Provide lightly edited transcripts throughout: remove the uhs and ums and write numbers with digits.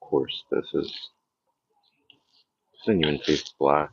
course, this doesn't even taste black.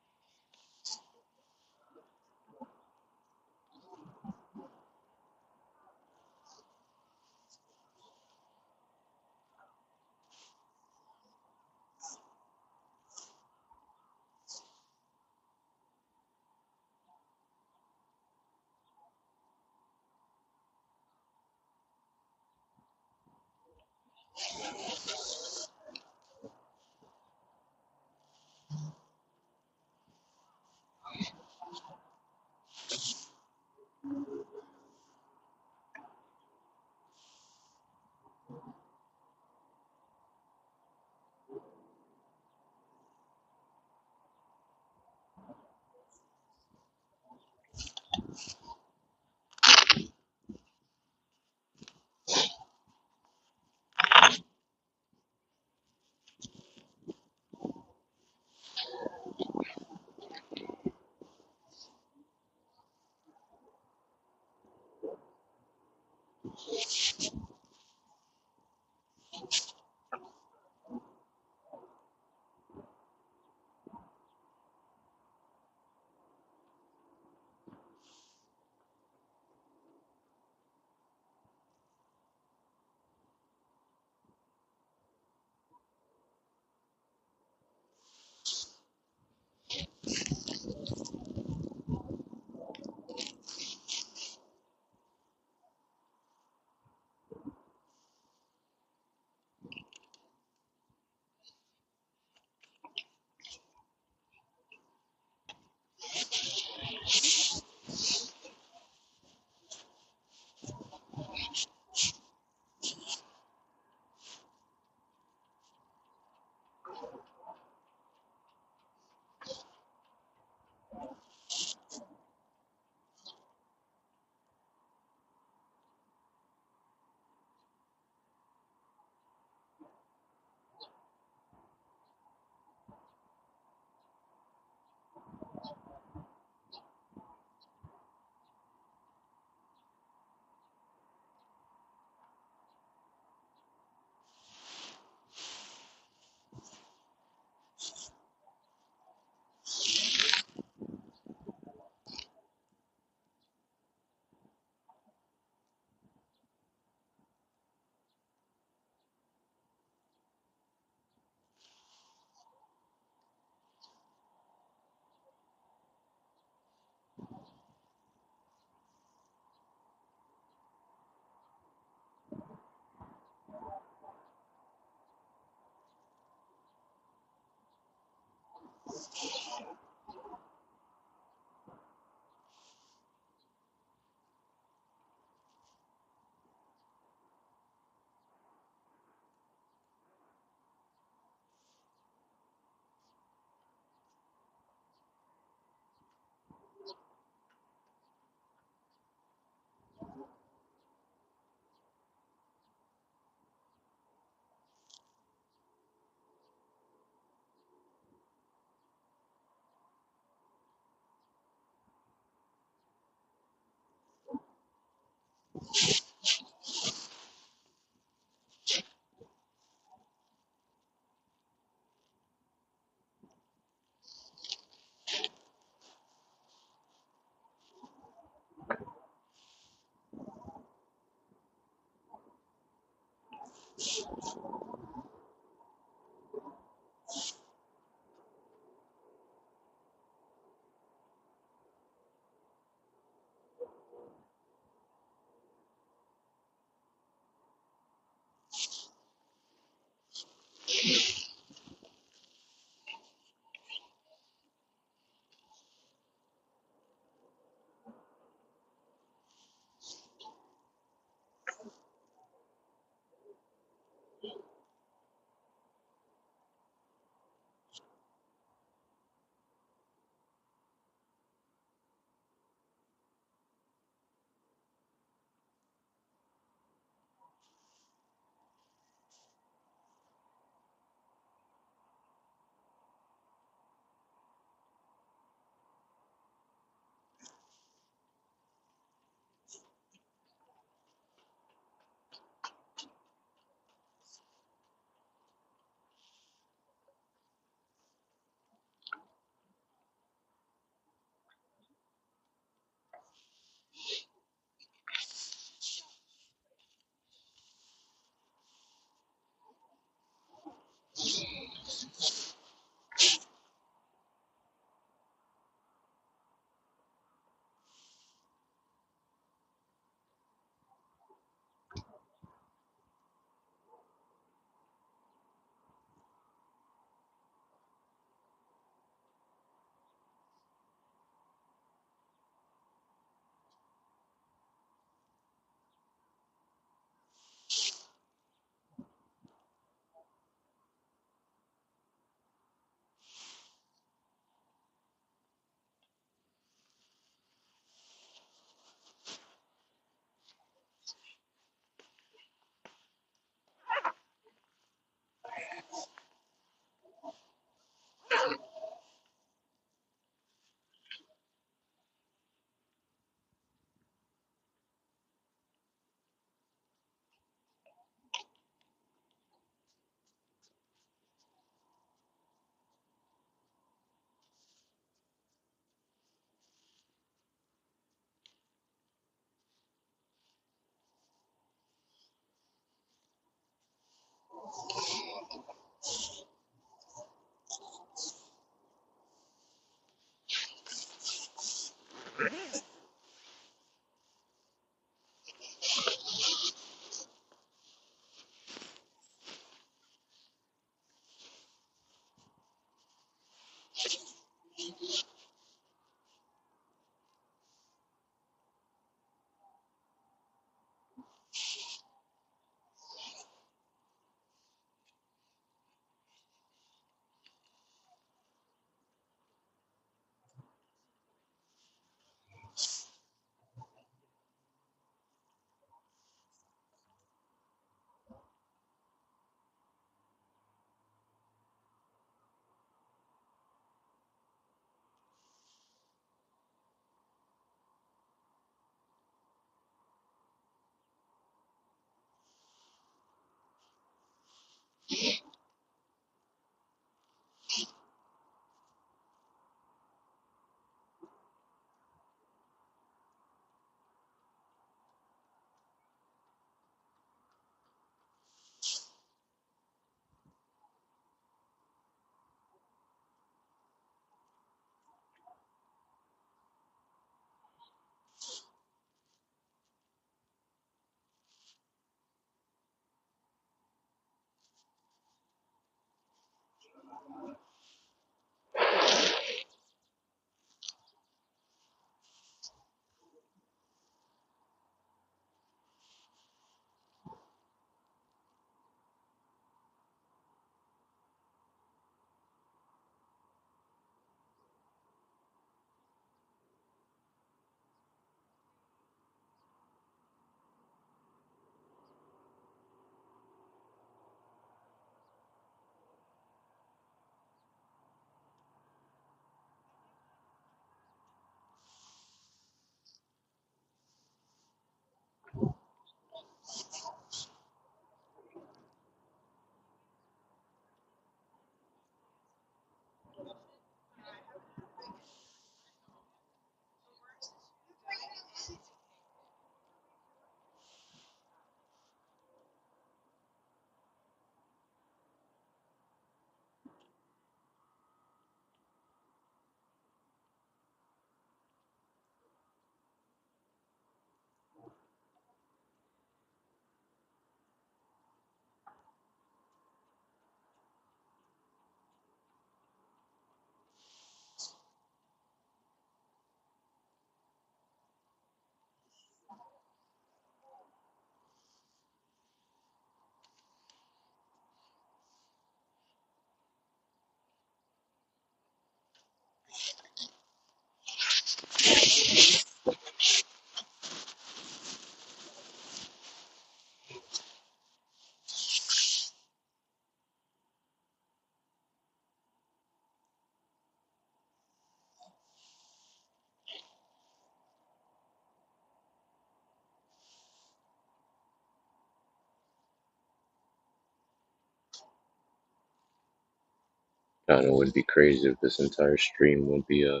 Kind of would be crazy if this entire stream would be a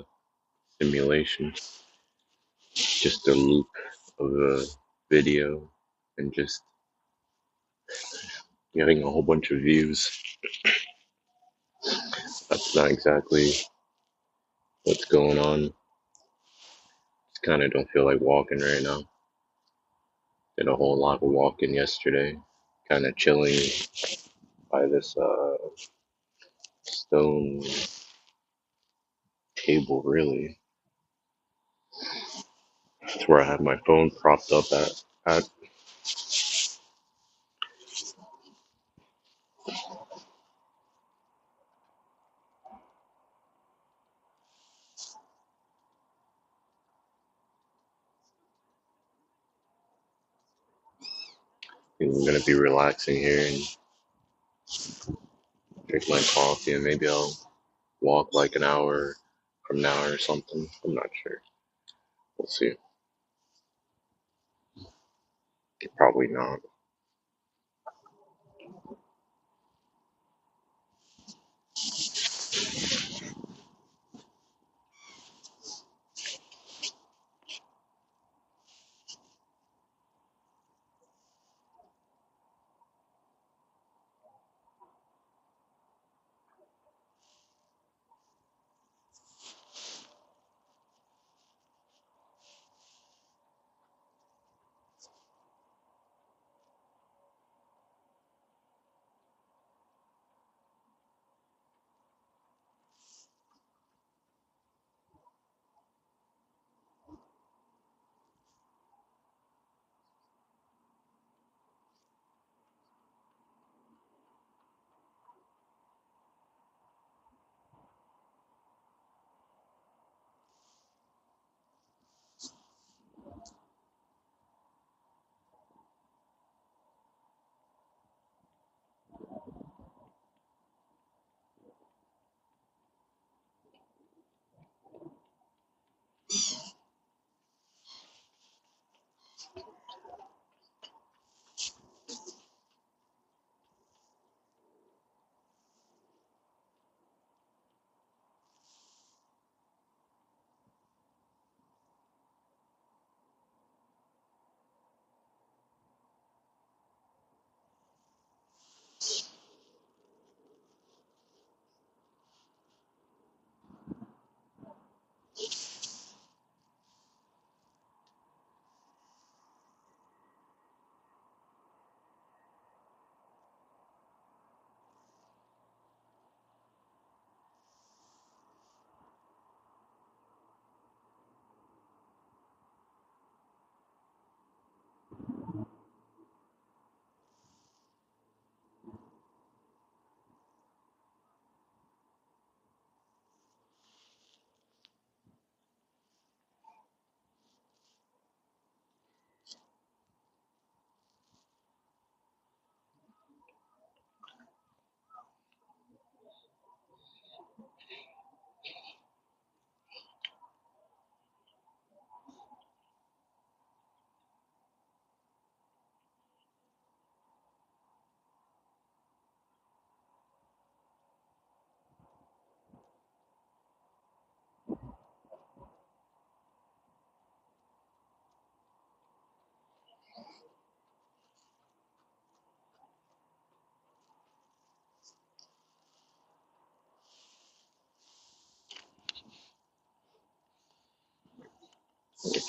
simulation, just a loop of a video and just getting a whole bunch of views. That's not exactly what's going on. Just kind of don't feel like walking right now. Did a whole lot of walking yesterday. Kind of chilling by this stone table, really. That's where I have my phone propped up at. I'm gonna be relaxing here and drink my coffee, and maybe I'll walk like an hour from now or something. I'm not sure. We'll see. Probably not.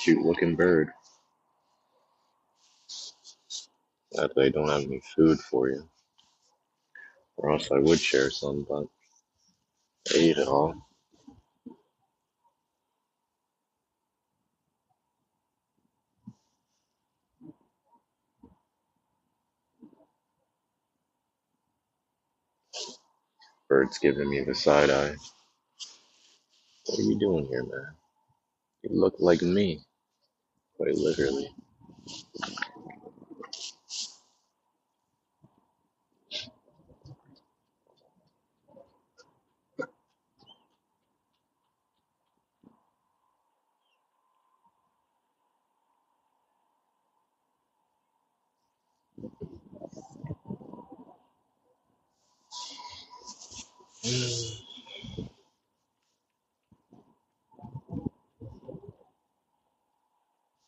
Cute looking bird. That they don't have any food for you. Or else I would share some, but I ate it all. Bird's giving me the side eye. What are you doing here, man? You look like me. Quite literally.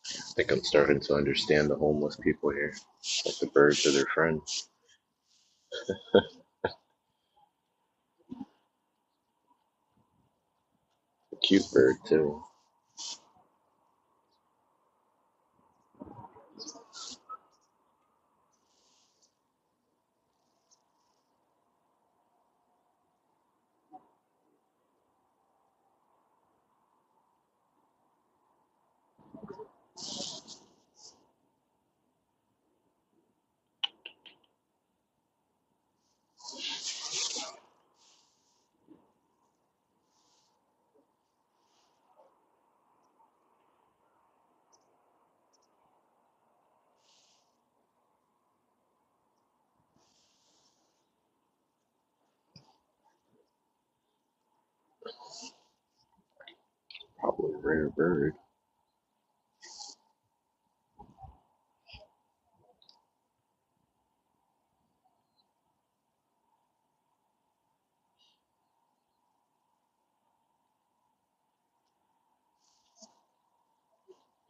I think I'm starting to understand the homeless people here. Like the birds are their friends. A cute bird, too. Probably a rare bird.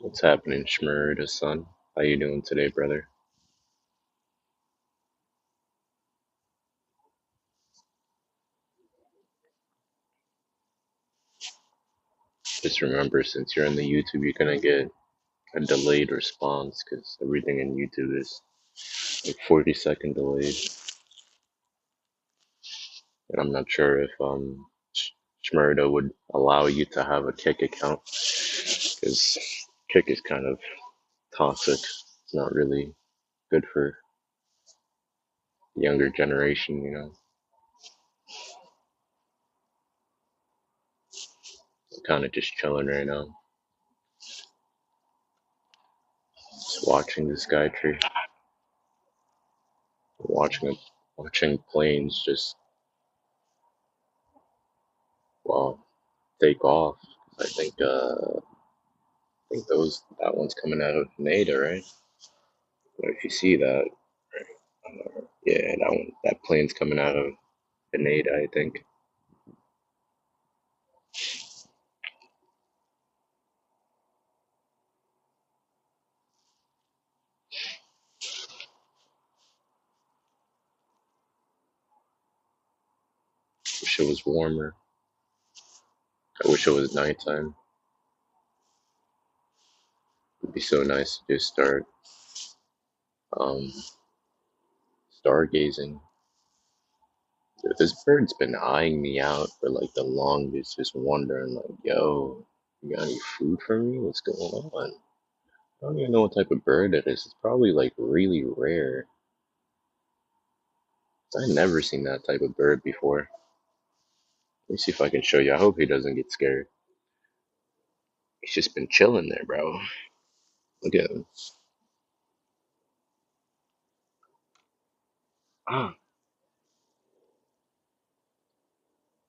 What's happening, Shmurda, son? How you doing today, brother? Just remember, since you're on the YouTube, you're gonna get a delayed response because everything in YouTube is like 40-second delayed. And I'm not sure if Shmurda would allow you to have a Kick account because Kick is kind of toxic. It's not really good for the younger generation, you know. I'm kind of just chilling right now, just watching the sky tree, watching it, watching planes just well take off. I think that one's coming out of Nada, right? But if you see that, right? Yeah, that plane's coming out of Nada, I think. Wish it was warmer. I wish it was nighttime. It'd be so nice to just start um, stargazing. This bird's been eyeing me out for like the longest, just wondering, like, yo, you got any food for me? What's going on? I don't even know what type of bird it is. It's probably like really rare. I've never seen that type of bird before. Let me see if I can show you. I hope he doesn't get scared. He's just been chilling there, bro. Look at him. Ah,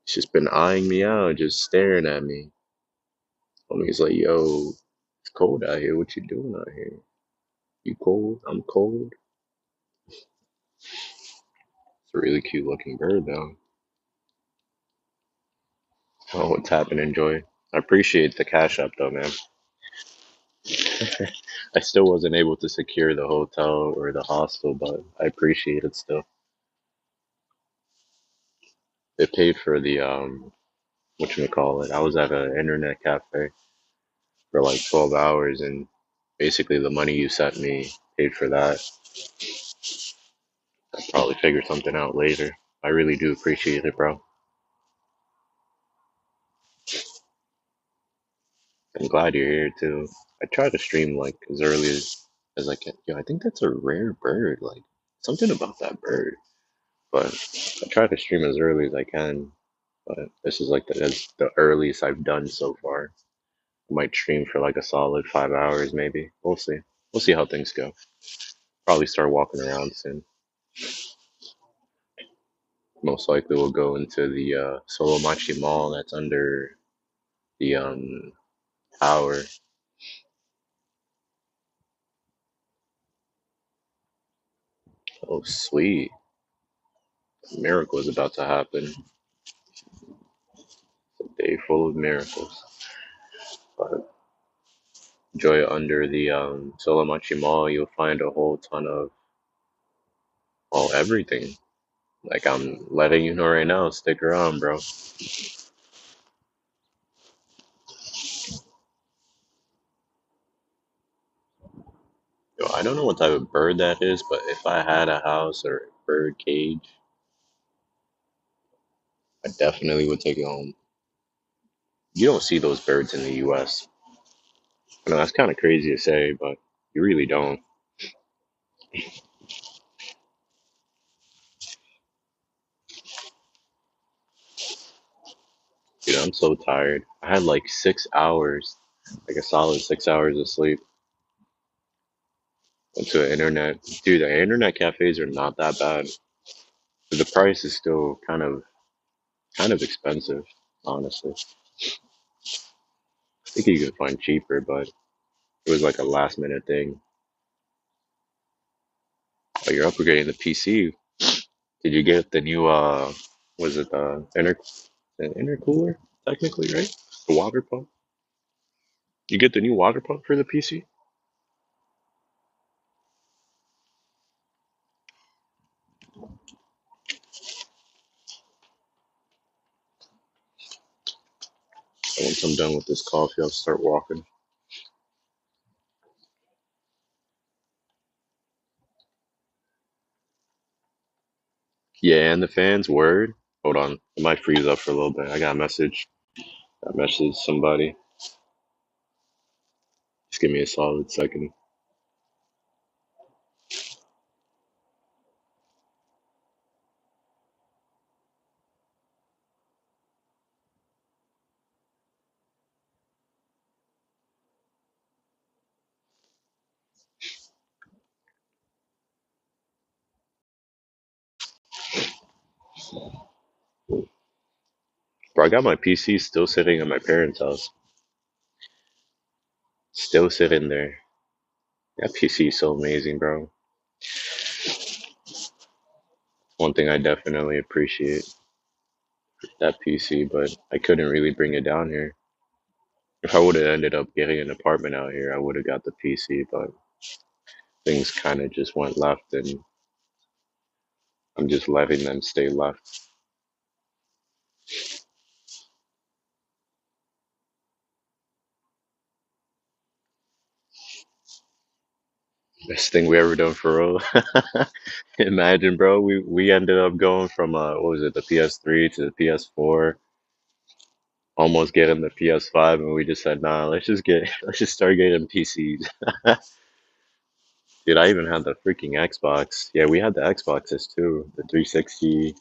he's just been eyeing me out, just staring at me. Homie's like, yo, it's cold out here. What you doing out here? You cold? I'm cold. It's a really cute looking bird, though. Oh, what's happening, Joy? I appreciate the cash up, though, man. I still wasn't able to secure the hotel or the hostel, but I appreciate it still. They paid for the whatchamacallit. I was at an internet cafe for like 12 hours, and basically the money you sent me paid for that. I'll probably figure something out later. I really do appreciate it, bro. I'm glad you're here too. I try to stream like as early as I can. Yo, I think that's a rare bird. Like something about that bird. But I try to stream as early as I can. But this is like that's the earliest I've done so far. I might stream for like a solid 5 hours, maybe. We'll see. We'll see how things go. Probably start walking around soon. Most likely we'll go into the Solomachi Mall that's under the tower. Oh, sweet. A miracle is about to happen. A day full of miracles. But enjoy under the Solomachi Mall, you'll find a whole ton of, well, everything. Like I'm letting you know right now, stick around, bro. Yo, I don't know what type of bird that is, but if I had a house or a bird cage, I definitely would take it home. You don't see those birds in the US. I know that's kind of crazy to say, but you really don't. Dude, I'm so tired. I had like 6 hours, like a solid 6 hours of sleep. Went to the internet. Dude, the internet cafes are not that bad. But the price is still kind of expensive, honestly. I think you could find cheaper, but it was like a last minute thing. Oh, you're upgrading the PC. Did you get the new was it the intercooler technically, right? The water pump. You get the new water pump for the PC? Once I'm done with this coffee, I'll start walking. Yeah, and the fans, word. Hold on. It might freeze up for a little bit. I got a message. I messaged somebody. Just give me a solid second. Bro, I got my PC still sitting at my parents' house. Still sitting there. That PC is so amazing, bro. One thing I definitely appreciate that PC, but I couldn't really bring it down here. If I would have ended up getting an apartment out here, I would have got the PC, but things kind of just went left, and I'm just letting them stay left. Best thing we ever done for real. Imagine, bro, we ended up going from what was it, the PS3 to the PS4, almost getting the PS5, and we just said, nah, let's just start getting PCs. Dude, I even had the freaking Xbox. Yeah, we had the Xboxes too, the 360.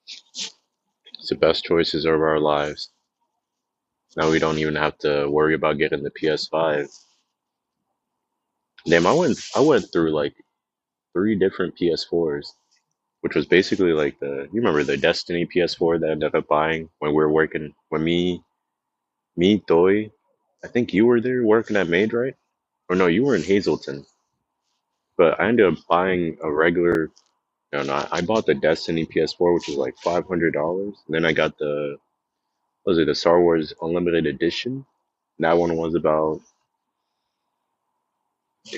It's the best choices of our lives. Now we don't even have to worry about getting the PS5. Damn, I went through like three different PS4s, which was basically like you remember the Destiny PS4 that I ended up buying when we were working when me Toy, I think you were there working at Maid, right? Or no, you were in Hazleton. But I ended up buying a regular. No, no, I bought the Destiny PS4, which was like $500. Then I got was it the Star Wars Unlimited Edition? That one was about,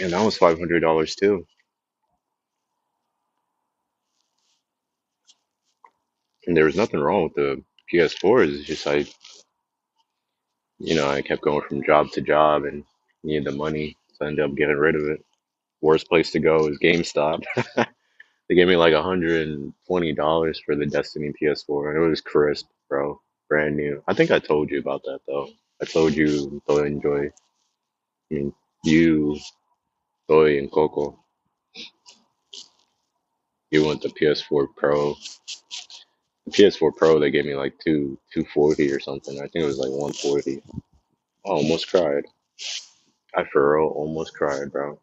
and that was $500 too. And there was nothing wrong with the PS4s. It's just I kept going from job to job and needed the money, so I ended up getting rid of it. Worst place to go is GameStop. They gave me like $120 for the Destiny PS4, and it was crisp, bro, brand new. I think I told you about that though. I told you to enjoy. I mean, you, Toy, and Coco. You want the PS4 Pro. The PS4 Pro they gave me like 240 or something. I think it was like 140. I almost cried. I for real almost cried, bro.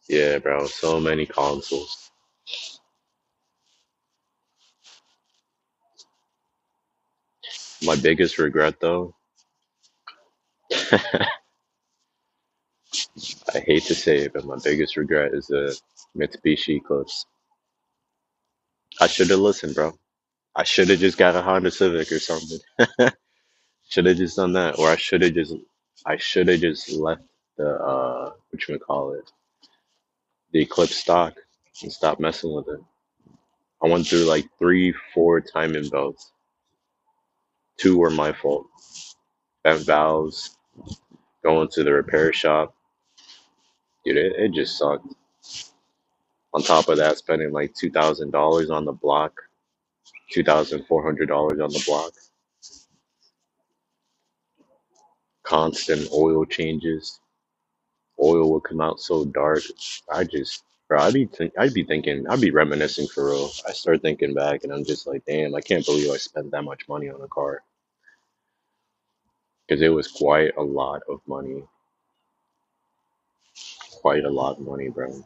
Yeah, bro. So many consoles. My biggest regret though, I hate to say it, but my biggest regret is the Mitsubishi Eclipse. I should have listened, bro. I should have just got a Honda Civic or something. Should have just done that, or I should have just left the what you call it, the Eclipse stock and stopped messing with it. I went through like three, four timing belts. Two were my fault. Bent valves, going to the repair shop, dude, it just sucked. On top of that, spending like $2,000 on the block, $2,400 on the block, constant oil changes. Oil would come out so dark. Bro, I'd be thinking, I'd be reminiscing for real. I start thinking back, and I'm just like, damn, I can't believe I spent that much money on a car because it was quite a lot of money, quite a lot of money, bro.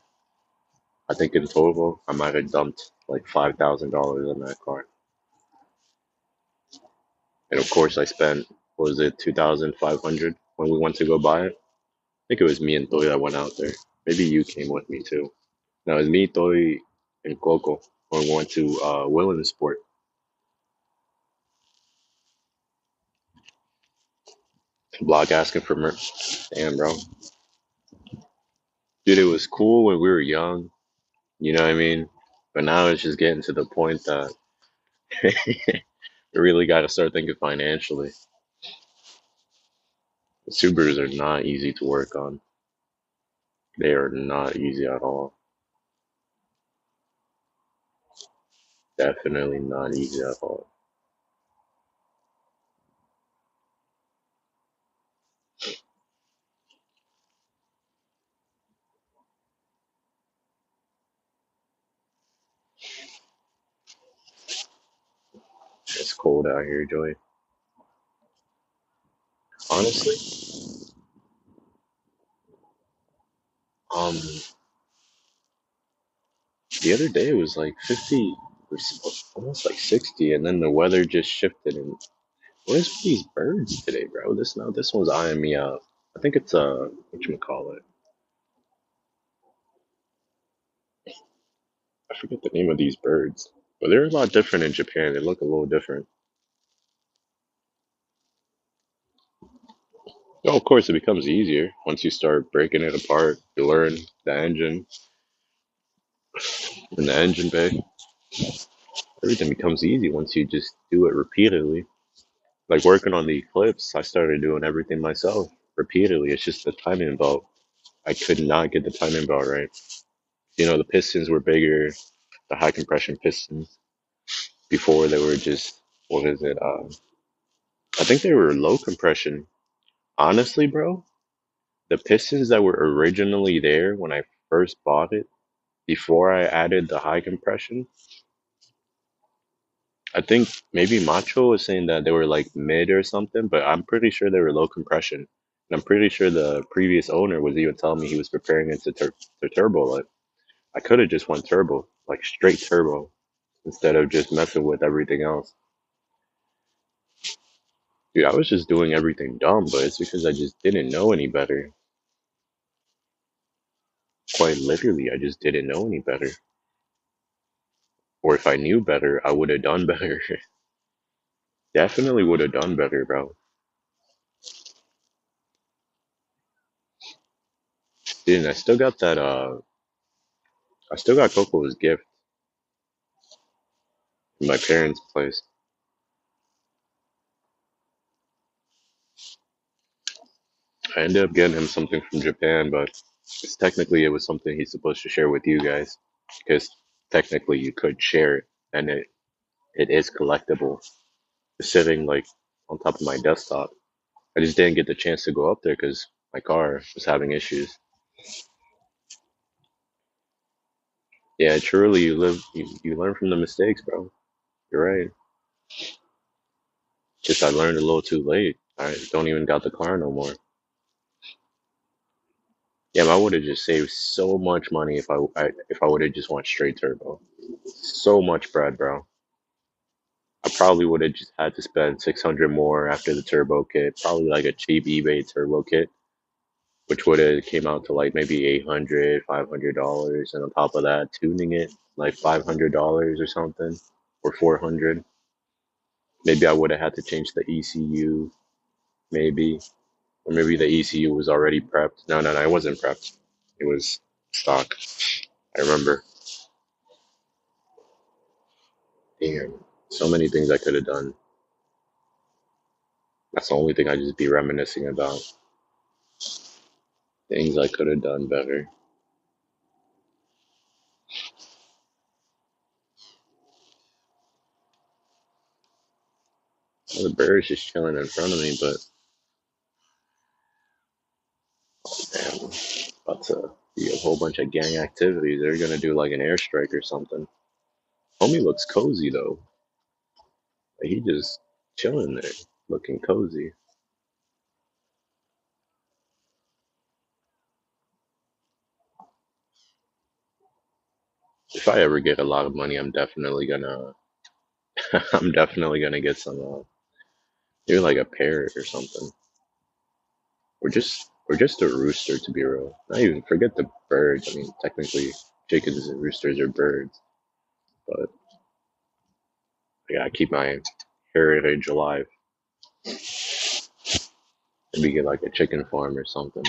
I think in total, I might have dumped like $5,000 on that car, and of course, I spent what was it 2,500 when we went to go buy it. I think it was me and Toy that went out there. Maybe you came with me too. No, it was me, Toy, and Coco when we went to Williamsport. Block asking for merch. Damn, bro. Dude, it was cool when we were young. You know what I mean? But now it's just getting to the point that we really got to start thinking financially. The Subarus are not easy to work on. They are not easy at all. Definitely not easy at all. It's cold out here, Joey. Honestly, um, the other day it was like 50, or almost like 60, and then the weather just shifted. And what is with these birds today, bro? This one's eyeing me out. I think it's what you call it. I forget the name of these birds, but they're a lot different in Japan. They look a little different. Oh, of course, it becomes easier once you start breaking it apart. You learn the engine and the engine bay. Everything becomes easy once you just do it repeatedly. Like working on the Eclipse, I started doing everything myself repeatedly. It's just the timing belt. I could not get the timing belt right. The pistons were bigger, the high compression pistons. Before they were just, what is it? I think they were low compression. Honestly, bro, the pistons that were originally there when I first bought it, before I added the high compression, I think maybe Macho was saying that they were like mid or something, but I'm pretty sure they were low compression. And I'm pretty sure the previous owner was even telling me he was preparing it to turbo. Like, I could have just went turbo, like straight turbo, instead of just messing with everything else. Dude, I was just doing everything dumb, but it's because I just didn't know any better. Quite literally, I just didn't know any better. Or if I knew better, I would have done better. Definitely would have done better, bro. Dude, I still got that I still got Coco's gift in my parents' place. I ended up getting him something from Japan, but technically it was something he's supposed to share with you guys. Because technically you could share it and it is collectible. It's sitting like on top of my desktop. I just didn't get the chance to go up there because my car was having issues. Yeah, truly, you learn from the mistakes, bro. You're right. Just I learned a little too late. I don't even got the car no more. Yeah, I would have just saved so much money if I would have just went straight turbo. So much bread, bro. I probably would have just had to spend 600 more after the turbo kit. Probably like a cheap eBay turbo kit, which would have came out to like maybe 800, $500, and on top of that, tuning it like $500 or something, or 400. Maybe I would have had to change the ECU, maybe, or maybe the ECU was already prepped. No, no, no, it wasn't prepped. It was stock. I remember. Damn, so many things I could have done. That's the only thing I just be reminiscing about. Things I could have done better. Well, the bird's just chilling in front of me, but damn, about to be a whole bunch of gang activities. They're gonna do like an airstrike or something. Homie looks cozy though. Like, he just chilling there, looking cozy. If I ever get a lot of money, I'm definitely gonna, I'm definitely gonna get some, maybe like a parrot or something, or just a rooster to be real. Not even forget the birds. I mean, technically, chickens and roosters are birds, but yeah, I keep my heritage alive. Maybe get like a chicken farm or something.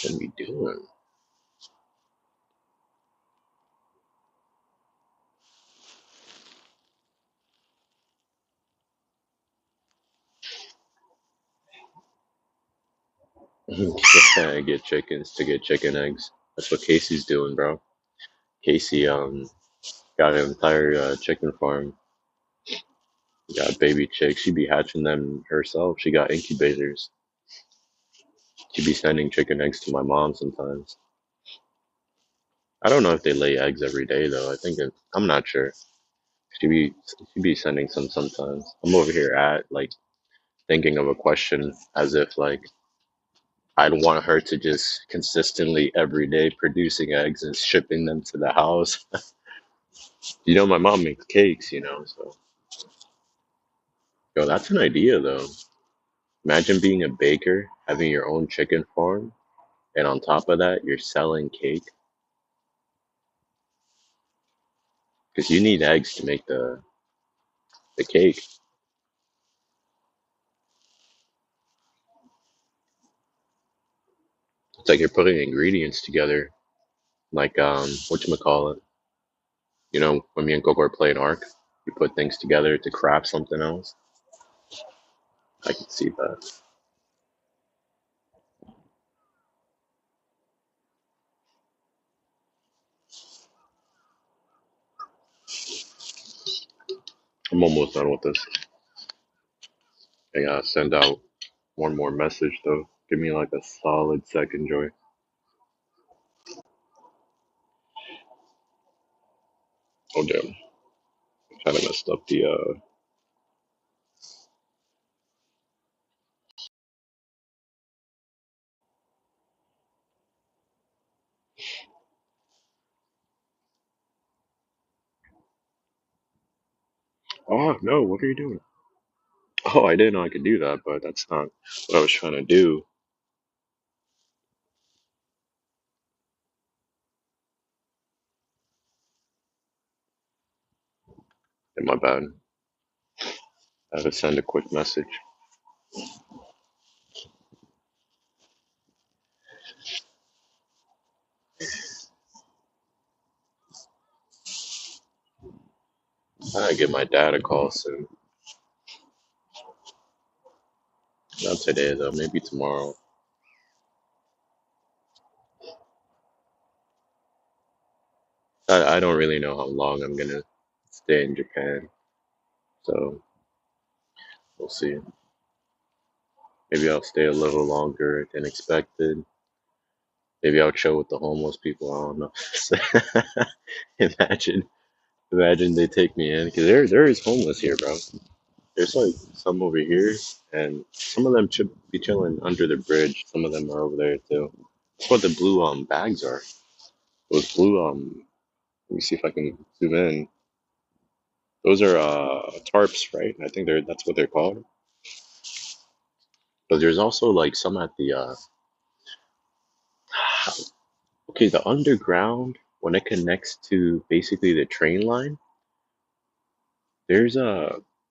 What are we doing? Get chickens to get chicken eggs. That's what Casey's doing, bro. Casey got an entire chicken farm. Got baby chicks. She be hatching them herself. She got incubators. She be sending chicken eggs to my mom sometimes. I don't know if they lay eggs every day though. I'm not sure. She be sending some sometimes. I'm over here at like thinking of a question as if like I'd want her to just consistently every day producing eggs and shipping them to the house. My mom makes cakes. So yo, that's an idea though. Imagine being a baker, having your own chicken farm, and on top of that, you're selling cake because you need eggs to make the cake. It's like you're putting ingredients together, like whatchamacallit. When me and Coco are playing Ark, you put things together to craft something else. I can see that. I'm almost done with this. I gotta send out one more message though. Give me like a solid second, Joy. Oh damn, kind of messed up the. Oh no, what are you doing? Oh, I didn't know I could do that, but that's not what I was trying to do. In my bad. I had to send a quick message. I gotta give my dad a call soon. Not today though, maybe tomorrow. I don't really know how long I'm gonna stay in Japan, so we'll see. Maybe I'll stay a little longer than expected. Maybe I'll chill with the homeless people. I don't know. imagine, imagine they take me in because there is homeless here, bro. There's like some over here, and some of them should be chilling under the bridge. Some of them are over there too. That's what the blue bags are. Those blue let me see if I can zoom in. Those are tarps, right? I think that's what they're called. But there's also like some at the okay, the underground when it connects to basically the train line, there's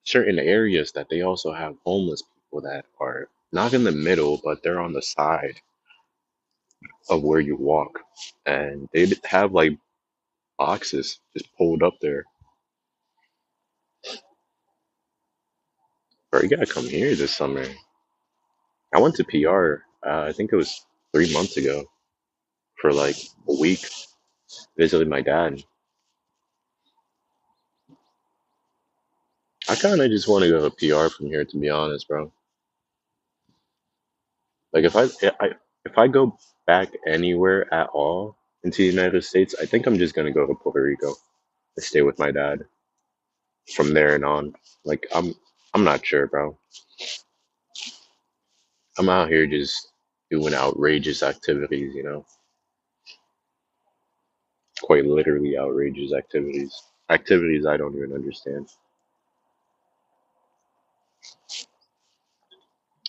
certain areas that they also have homeless people that are not in the middle, but they're on the side of where you walk. And they have like boxes just pulled up there. Bro, you gotta come here this summer. I went to PR, I think it was 3 months ago for like a week, visited my dad. I kind of just want to go to PR from here, to be honest, bro. Like if I go back anywhere at all into the United States, I think I'm just gonna go to Puerto Rico and stay with my dad from there and on. Like I'm not sure, bro. I'm out here just doing outrageous activities, quite literally outrageous activities. Activities I don't even understand.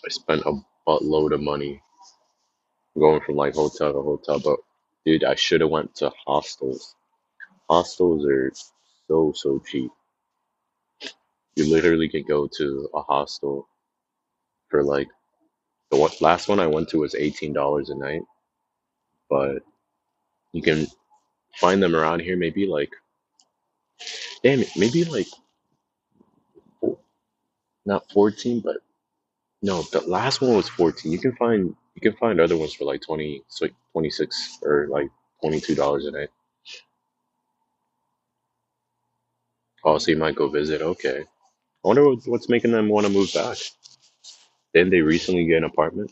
I spent a buttload of money going from like hotel to hotel, but dude, I should have went to hostels. Hostels are so cheap. You literally can go to a hostel for like last one I went to was $18 a night, but you can find them around here maybe like damn it, maybe like not 14, but no, the last one was 14. You can find other ones for like 20, so like 26 or like $22 a night. Oh, so you might go visit. Okay. I wonder what's making them want to move back. Didn't they recently get an apartment?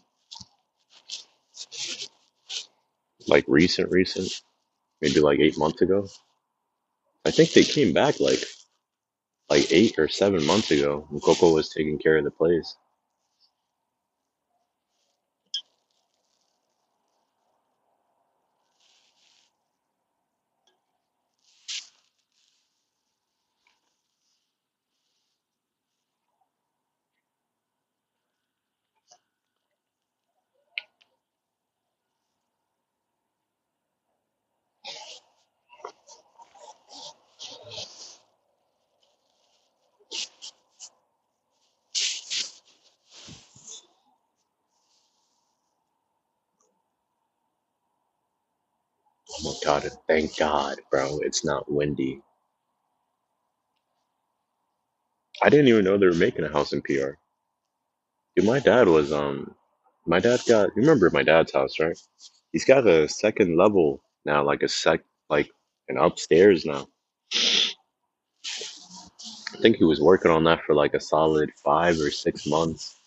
Like recent, maybe like 8 months ago. I think they came back like 8 or 7 months ago when Coco was taking care of the place. Oh my god, thank God, bro. It's not windy. I didn't even know they were making a house in PR. Dude, my dad got you remember my dad's house, right? He's got a second level now, like an upstairs now. I think he was working on that for like a solid 5 or 6 months.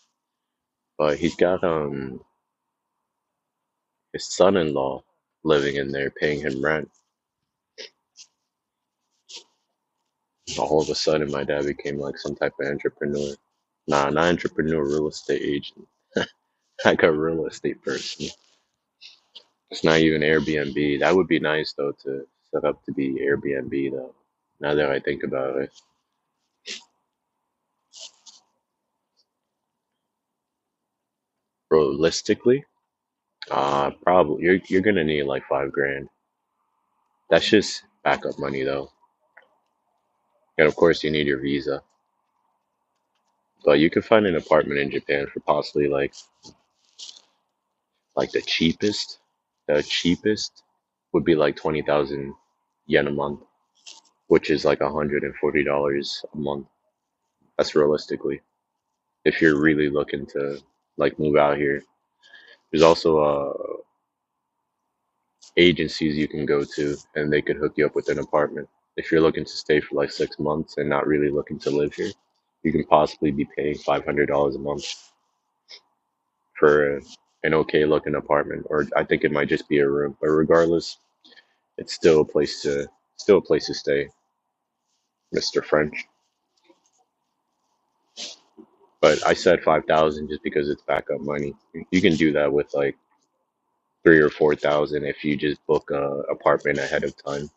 But he's got his son-in-law living in there paying him rent. All of a sudden my dad became like some type of entrepreneur. Nah, not entrepreneur, real estate agent. Like a real estate person. It's not even Airbnb. That would be nice though to set up to be Airbnb though. Now that I think about it. Realistically, probably you're gonna need like 5 grand. That's just backup money though. And of course, you need your visa. But you can find an apartment in Japan for possibly like the cheapest would be like 20,000 yen a month, which is like $140 a month. That's realistically. If you're really looking to like move out here. There's also agencies you can go to and they could hook you up with an apartment. If you're looking to stay for like 6 months and not really looking to live here, you can possibly be paying $500 a month for an okay looking apartment, or I think it might just be a room. But regardless, it's still a place to stay, Mr. French. But I said 5,000 just because it's backup money. You can do that with like 3 or 4,000 if you just book a apartment ahead of time,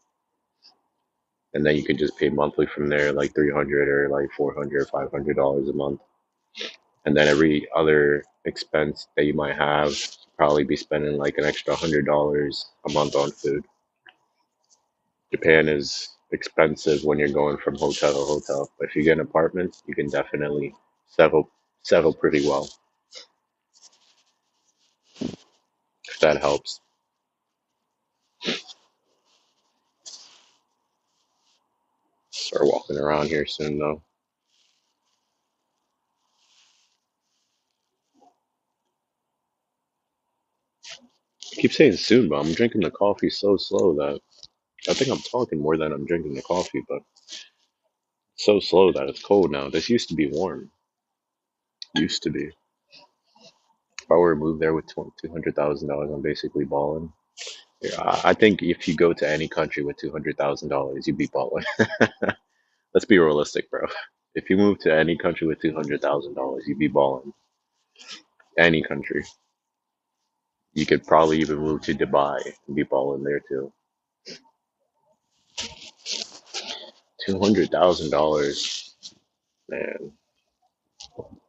and then you can just pay monthly from there, like 300 or like 400 or $500 a month, and then every other expense that you might have, probably be spending like an extra $100 a month on food. Japan is expensive when you're going from hotel to hotel, but if you get an apartment, you can definitely settle settle pretty well, if that helps. Start walking around here soon though. I keep saying soon, but I'm drinking the coffee so slow that I think I'm talking more than I'm drinking the coffee, but so slow that it's cold now. This used to be warm. Used to be. If I were to move there with $200,000, I'm basically balling. Yeah, I think if you go to any country with $200,000, you'd be balling. Let's be realistic, bro. If you move to any country with $200,000, you'd be balling. Any country. You could probably even move to Dubai and be balling there too. $200,000, man.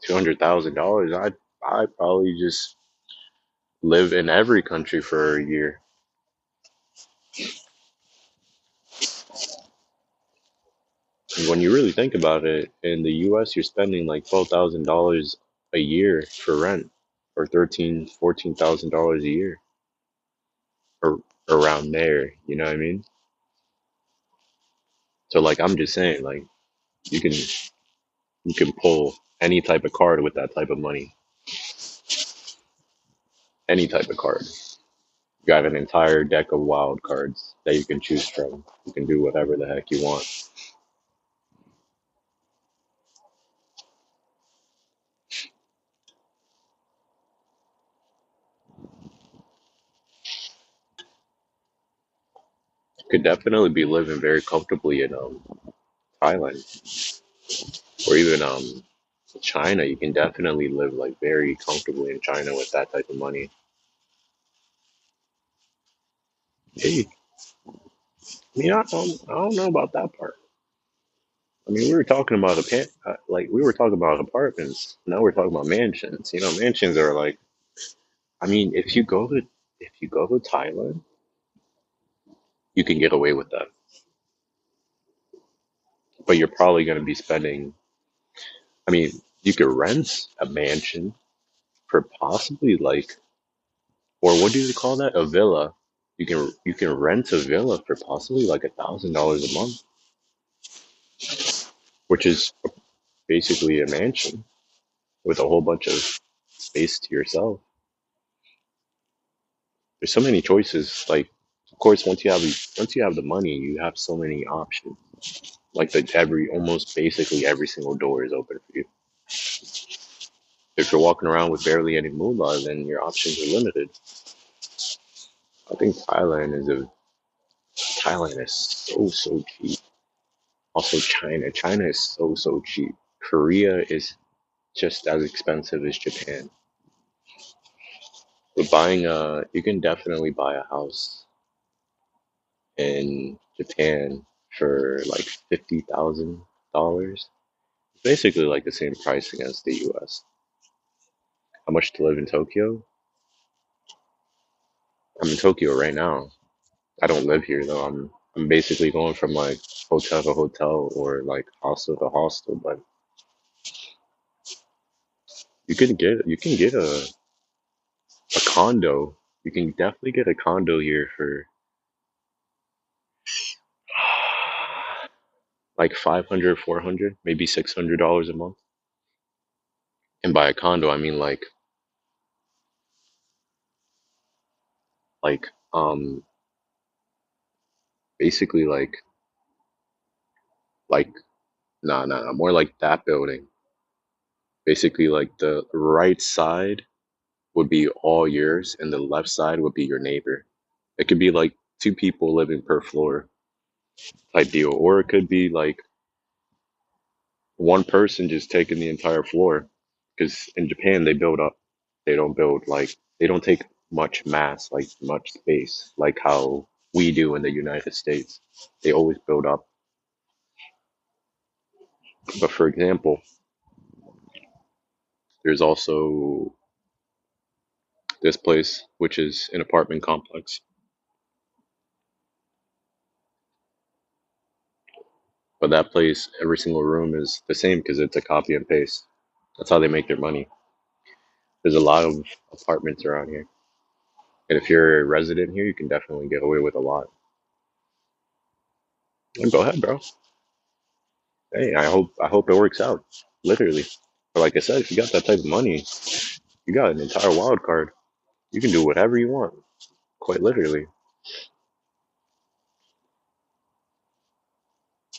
$200,000. I'd probably just live in every country for a year. And when you really think about it, in the U.S., you're spending like $12,000 a year for rent, or $14,000 a year, or around there. You know what I mean? So like, I'm just saying, like, you can you can pull any type of card with that type of money, any type of card. You got an entire deck of wild cards that you can choose from. You can do whatever the heck you want. You could definitely be living very comfortably in Thailand, or even China. You can definitely live like very comfortably in China with that type of money. Hey, I mean, I don't know about that part. I mean, we were talking about like we were talking about apartments. Now we're talking about mansions. Mansions are like, I mean, if you go to Thailand, you can get away with that, but you're probably going to be spending. I mean, you could rent a mansion for possibly like, or what do you call that? A villa. You can rent a villa for possibly like $1,000 a month, which is basically a mansion with a whole bunch of space to yourself. There's so many choices. Like, of course, once you have the money, you have so many options. Like almost basically every single door is open for you. If you're walking around with barely any moolah, then your options are limited. I think Thailand is so cheap. Also, China is so cheap. Korea is just as expensive as Japan. But you can definitely buy a house in Japan for like $50,000. Basically like the same pricing as the US. How much to live in Tokyo? I'm in Tokyo right now. I don't live here though. I'm I'm basically going from like hotel to hotel or like hostel to hostel, but you can get a condo. You can definitely get a condo here for like 500, 400, maybe $600 a month. And by a condo, I mean like basically like nah, more like that building. Basically like the right side would be all yours and the left side would be your neighbor. It could be like two people living per floor type deal, or it could be like one person just taking the entire floor. Because in Japan they build up, they don't build like they don't take much mass, like much space, like how we do in the United States. They always build up. But for example, there's also this place which is an apartment complex, but that place every single room is the same because it's a copy and paste. That's how they make their money. There's a lot of apartments around here. And if you're a resident here, you can definitely get away with a lot. And go ahead, bro. Hey, I hope it works out. Literally. But like I said, if you got that type of money, you got an entire wild card. You can do whatever you want. Quite literally.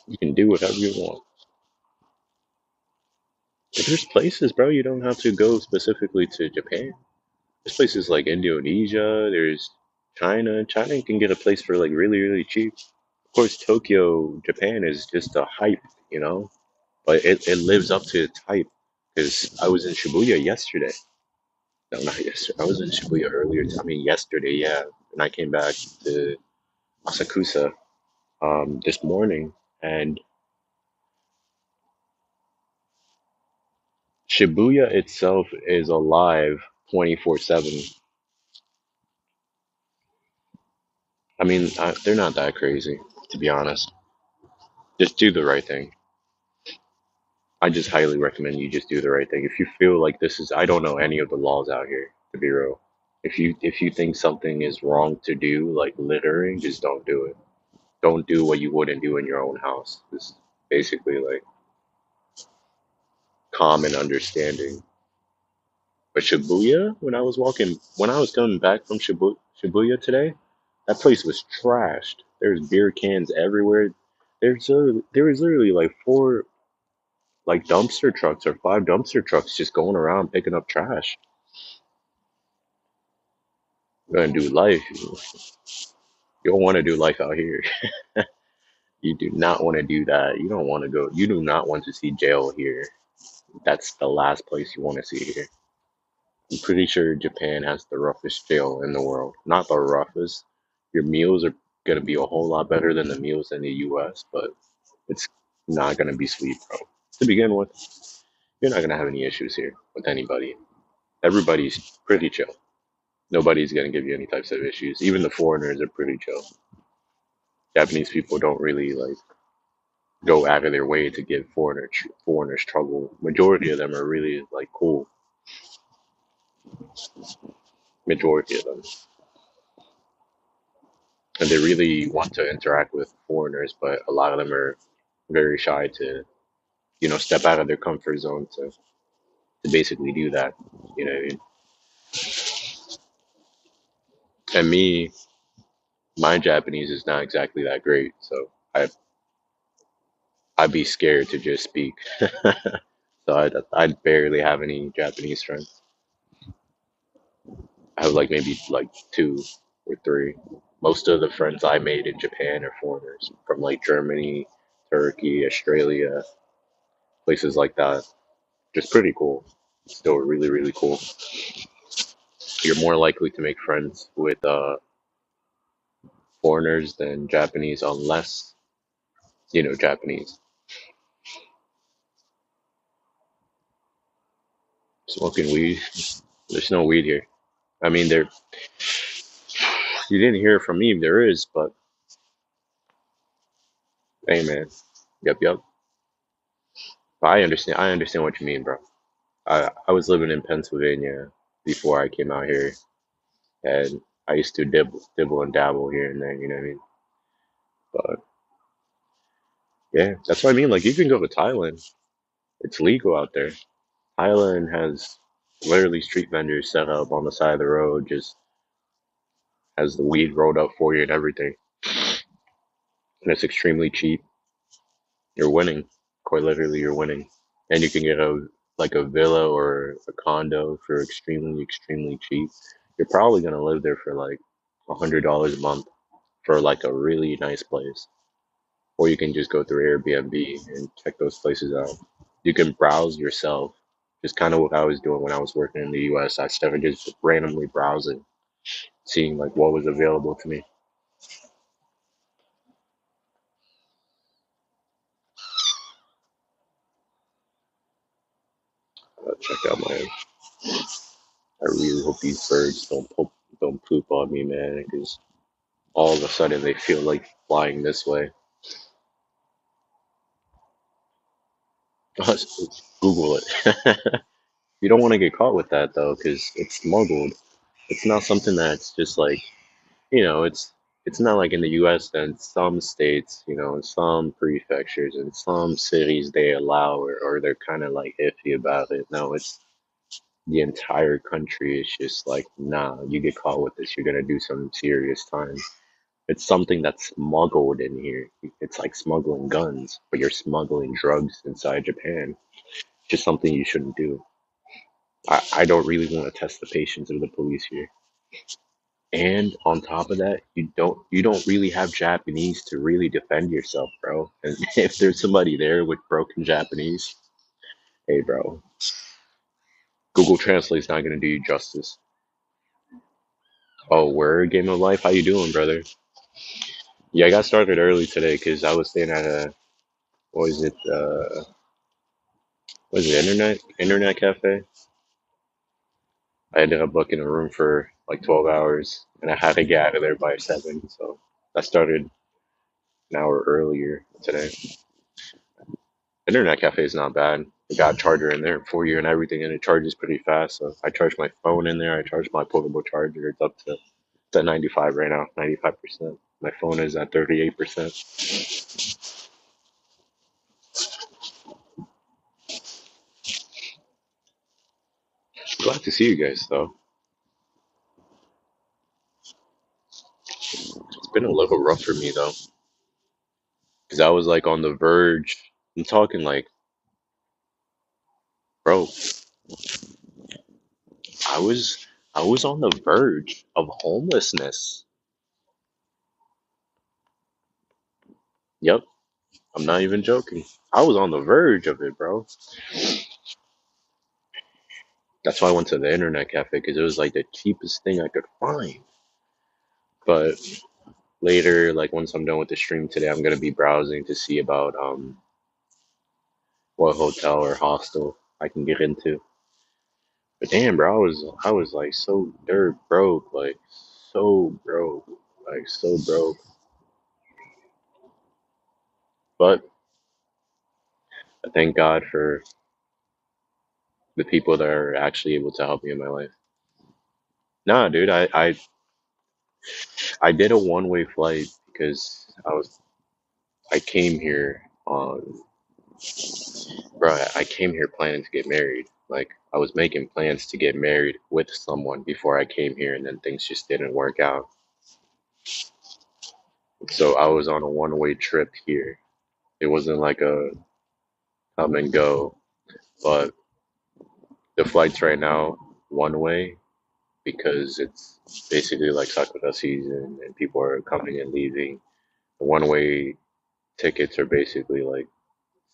You can do whatever you want. But there's places, bro, you don't have to go specifically to Japan. There's places like Indonesia, there's China. China you can get a place for like really, really cheap. Of course, Tokyo, Japan is just a hype, you know? But it lives up to its hype. Because I was in Shibuya yesterday. No, not yesterday. I was in Shibuya earlier. I mean, yesterday, yeah. And I came back to Asakusa this morning, and Shibuya itself is alive 24/7. I mean, they're not that crazy, to be honest. Just do the right thing. I just highly recommend you just do the right thing. If you feel like this is, I don't know any of the laws out here, to be real. If you think something is wrong to do, like littering, just don't do it. Don't do what you wouldn't do in your own house. It's basically like common understanding. But Shibuya, when I was coming back from Shibuya today, that place was trashed. There's beer cans everywhere. There was literally like four like dumpster trucks or five dumpster trucks just going around picking up trash. You're gonna do life. You don't want to do life out here. You do not want to do that. You don't want to go. You do not want to see jail here. That's the last place you want to see here. I'm pretty sure Japan has the roughest jail in the world. Not the roughest. Your meals are gonna be a whole lot better than the meals in the US, but it's not gonna be sweet, bro. To begin with, you're not gonna have any issues here with anybody. Everybody's pretty chill. Nobody's gonna give you any types of issues. Even the foreigners are pretty chill. Japanese people don't really like go out of their way to give foreigners trouble. Majority of them are really like cool. Majority of them, and they really want to interact with foreigners, but a lot of them are very shy to step out of their comfort zone to basically do that. You know what I mean? And me, my Japanese is not exactly that great, so I'd be scared to just speak. So I'd barely have any Japanese friends. I have like maybe like two or three. Most of the friends I made in Japan are foreigners from like Germany, Turkey, Australia, places like that. Just pretty cool. Still really, really cool. You're more likely to make friends with foreigners than Japanese unless you know Japanese. Smoking weed. There's no weed here. I mean, there. You didn't hear it from me. There is, but Hey man. Yep, yep. But I understand what you mean, bro. I was living in Pennsylvania before I came out here, and I used to dibble and dabble here and there. You know what I mean? But yeah, that's what I mean. Like you can go to Thailand. It's legal out there. Thailand has literally street vendors set up on the side of the road, just has the weed rolled up for you and everything, and it's extremely cheap. You're winning. Quite literally, you're winning, and you can get a villa or a condo for extremely cheap. You're probably gonna live there for like $100 a month for like a really nice place. Or you can just go through Airbnb and check those places out. You can browse yourself. Just kind of what I was doing when I was working in the US. I started just randomly browsing, seeing like what was available to me. Check out my. I really hope these birds don't poop on me, man, because all of a sudden they feel like flying this way. Google it. You don't want to get caught with that though, because it's smuggled. It's not something that's just like it's not like in the U.S. that in some states, in some prefectures and some cities they allow or they're kind of like iffy about it. No, it's the entire country. It's just like, nah, you get caught with this, you're gonna do some serious time. It's something that's smuggled in here. It's like smuggling guns, but you're smuggling drugs inside Japan. It's just something you shouldn't do. I don't really want to test the patience of the police here. And on top of that, you don't really have Japanese to really defend yourself, bro. And if there's somebody there with broken Japanese, hey, bro, Google Translate's not gonna do you justice. Oh, word, Game of Life, how you doing, brother? Yeah, I got started early today because I was staying at a what is it? What is it? Internet cafe. I ended up booking a room for like 12 hours, and I had to get out of there by 7. So I started an hour earlier today. Internet cafe is not bad. They got a charger in there for you and everything, and it charges pretty fast. So I charge my phone in there. I charge my portable charger. It's up to it's at 95 right now, 95%. My phone is at 38%. Glad to see you guys though. It's been a little rough for me though, because I was like on the verge. I'm talking like, bro, I was I was on the verge of homelessness. Yep, I'm not even joking. I was on the verge of it, bro. That's why I went to the internet cafe because it was like the cheapest thing I could find. But later, like once I'm done with the stream today, I'm gonna be browsing to see about what hotel or hostel I can get into. But damn, bro, I was like so dirt broke, like so broke. But I thank God for the people that are actually able to help me in my life. Nah, dude, I did a one-way flight because I came here on bro, I came here planning to get married. Like I was making plans to get married with someone before I came here, and then things just didn't work out. So I was on a one-way trip here. It wasn't like a come and go, but the flight's right now one way because it's basically like Sakura season and people are coming and leaving. The one-way tickets are basically like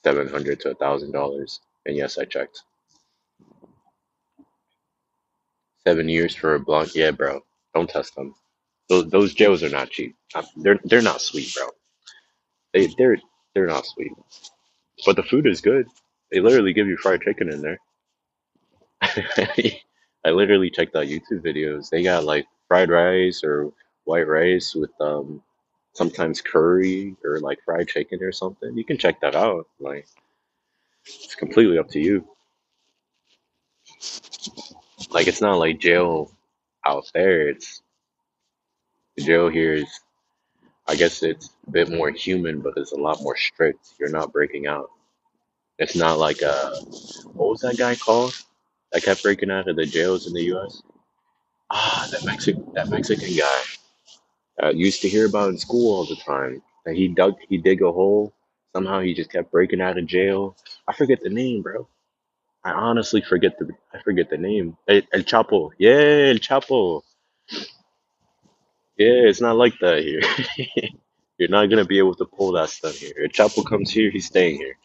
700 to $1,000. And yes, I checked. 7 years for a blonde. Yeah, bro. Don't test them. Those Joes are not cheap. They're not sweet, bro. They're not sweet. But the food is good. They literally give you fried chicken in there. I literally checked out YouTube videos. They got like fried rice or white rice with sometimes curry or like fried chicken or something. You can check that out. Like it's completely up to you. Like it's not like jail out there. It's the jail here is, I guess it's a bit more human, but it's a lot more strict. You're not breaking out. It's not like what was that guy called that kept breaking out of the jails in the U.S.? Ah, that Mexican guy. Used to hear about in school all the time. That he dig a hole. Somehow he just kept breaking out of jail. I forget the name, bro. I honestly forget the name. El Chapo. Yeah, El Chapo. Yeah, it's not like that here. You're not gonna be able to pull that stuff here. El Chapo comes here, he's staying here.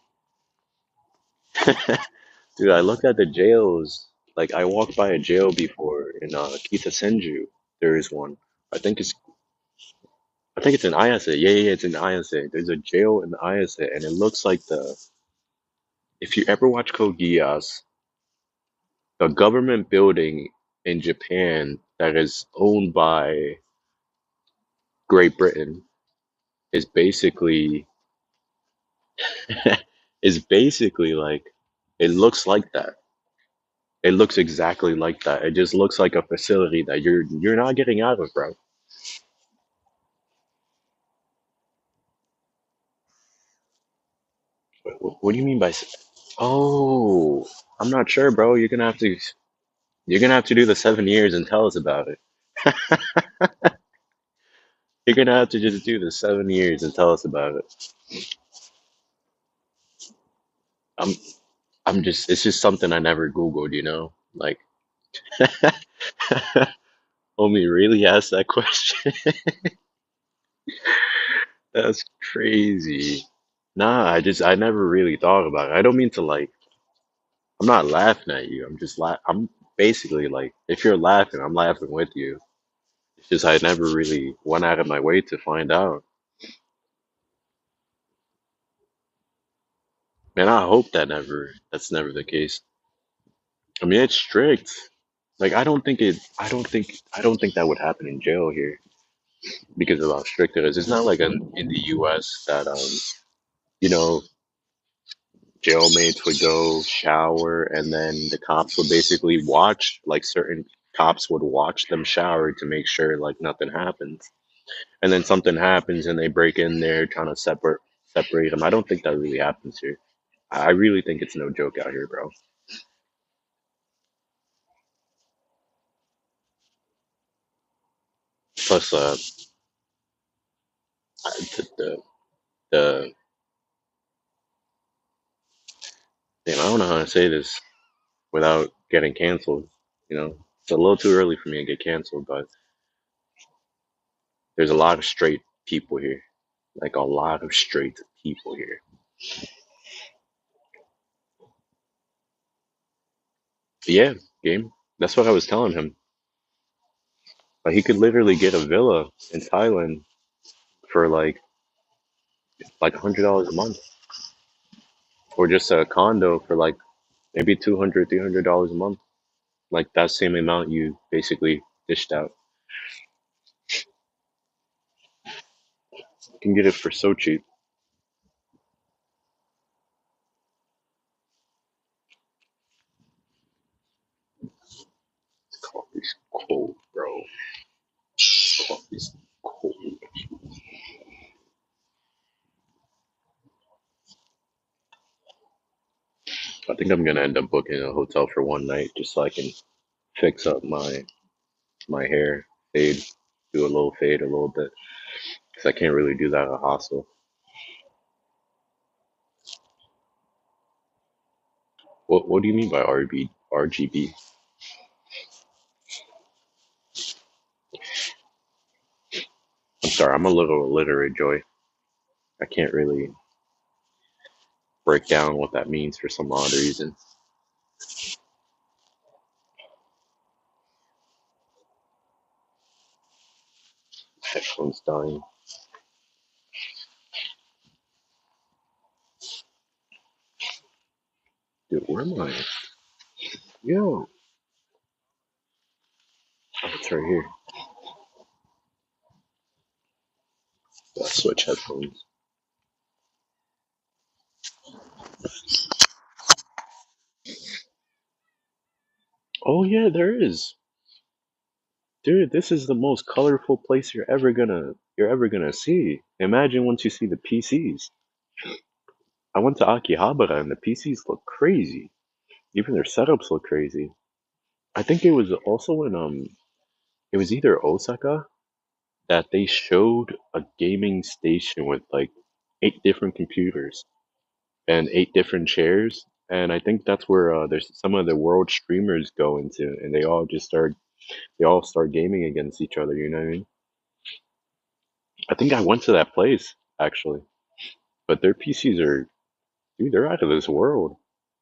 Dude, I looked at the jails. Like I walked by a jail before in Kita. There is one. I think it's I think it's in ISA. Yeah, it's in ISA. There's a jail in ISA, and it looks like the if you ever watch Code Geass, the government building in Japan that is owned by Great Britain is basically is basically like it looks like that. It looks exactly like that. It just looks like a facility that you're not getting out of, bro. What do you mean by? Oh, I'm not sure, bro. You're gonna have to do the 7 years and tell us about it. You're gonna have to just do the 7 years and tell us about it. I'm I'm just it's just something I never Googled, you know? Like homie really asked that question. That's crazy. Nah, I never really thought about it. I don't mean to like I'm not laughing at you. I'm basically like if you're laughing, I'm laughing with you. It's just I never really went out of my way to find out. Man, I hope that's never the case. I mean, it's strict. Like I don't think that would happen in jail here because of how strict it is. It's not like in the US that you know, jailmates would go shower and then the cops would basically watch, like certain cops would watch them shower to make sure like nothing happens. And then something happens and they break in there trying to separate them. I don't think that really happens here. I really think it's no joke out here, bro. Plus, the damn, I don't know how to say this without getting canceled. You know, it's a little too early for me to get canceled, but there's a lot of straight people here. Like a lot of straight people here. Yeah, game. That's what I was telling him. Like he could literally get a villa in Thailand for like $100 a month, or just a condo for like maybe 200, $300 a month. Like that same amount you basically dished out. You can get it for so cheap. Coffee's cold, bro. Coffee's cold. I think I'm gonna end up booking a hotel for one night just so I can fix up my hair, fade, do a little fade a little bit, because I can't really do that at a hostel. What do you mean by RGB? I'm sorry, I'm a little illiterate, Joy. I can't really break down what that means for some odd reason. Headphones dying. Dude, where am I? Yo, oh, it's right here. Switch headphones. Oh yeah, there is. Dude, this is the most colorful place you're ever gonna see. Imagine once you see the PCs. I went to Akihabara and the PCs look crazy. Even their setups look crazy. I think it was also in it was either Osaka that they showed a gaming station with like 8 different computers and 8 different chairs. And I think that's where there's some of the world streamers go into, and they all start gaming against each other. You know what I mean? I think I went to that place actually, but their PCs are, dude, they're out of this world.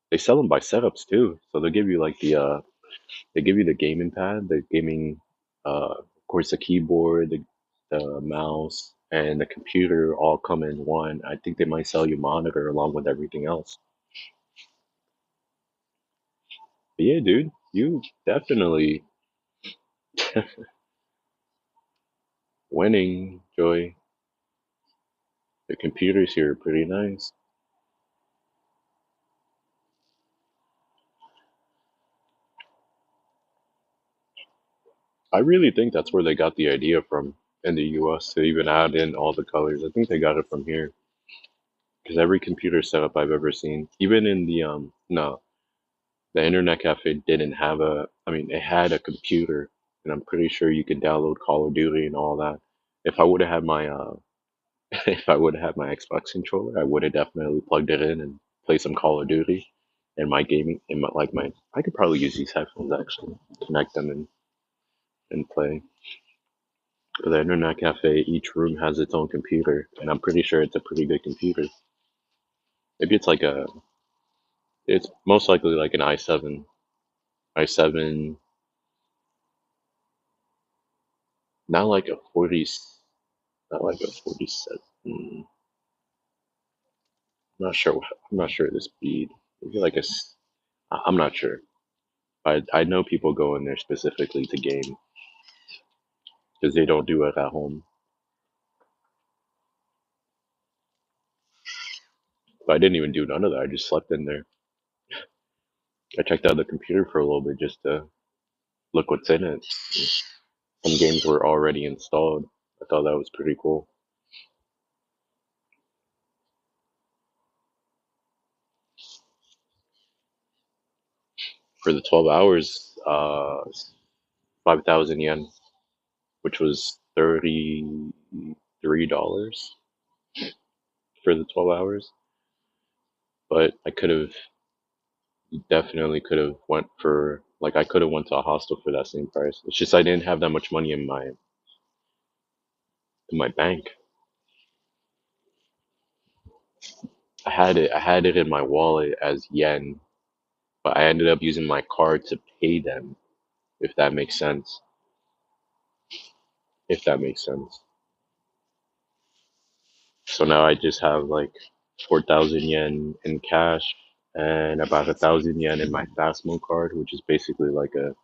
They sell them by setups too, so they'll give you like they give you the gaming pad, the gaming, of course, the keyboard, the mouse, and the computer all come in one. I think they might sell you monitor along with everything else. But yeah, dude, you definitely winning, Joy. The computers here are pretty nice. I really think that's where they got the idea from in the US to even add in all the colors. I think they got it from here because every computer setup I've ever seen, even in the no, the internet cafe didn't have a. I mean, it had a computer, and I'm pretty sure you could download Call of Duty and all that. If I would have had my if I would have had my Xbox controller, I would have definitely plugged it in and played some Call of Duty. And my gaming, and my, I could probably use these headphones actually, connect them and play. For the internet cafe, each room has its own computer, and I'm pretty sure it's a pretty good computer. Maybe it's most likely like an i7, not like a 40, not like a 47. I'm not sure. I'm not sure the speed. Maybe like I'm not sure. I know people go in there specifically to game because they don't do it at home. But I didn't even do none of that. I just slept in there. I checked out the computer for a little bit just to look what's in it. Some games were already installed. I thought that was pretty cool. For the 12 hours, 5,000 yen, which was $33 for the 12 hours. But I could have definitely could have went for like I could have went to a hostel for that same price. It's just I didn't have that much money in my bank. I had it in my wallet as yen, but I ended up using my card to pay them. If that makes sense. If that makes sense. So now I just have like 4,000 yen in cash and about 1,000 yen in my Fastmo card, which is basically like an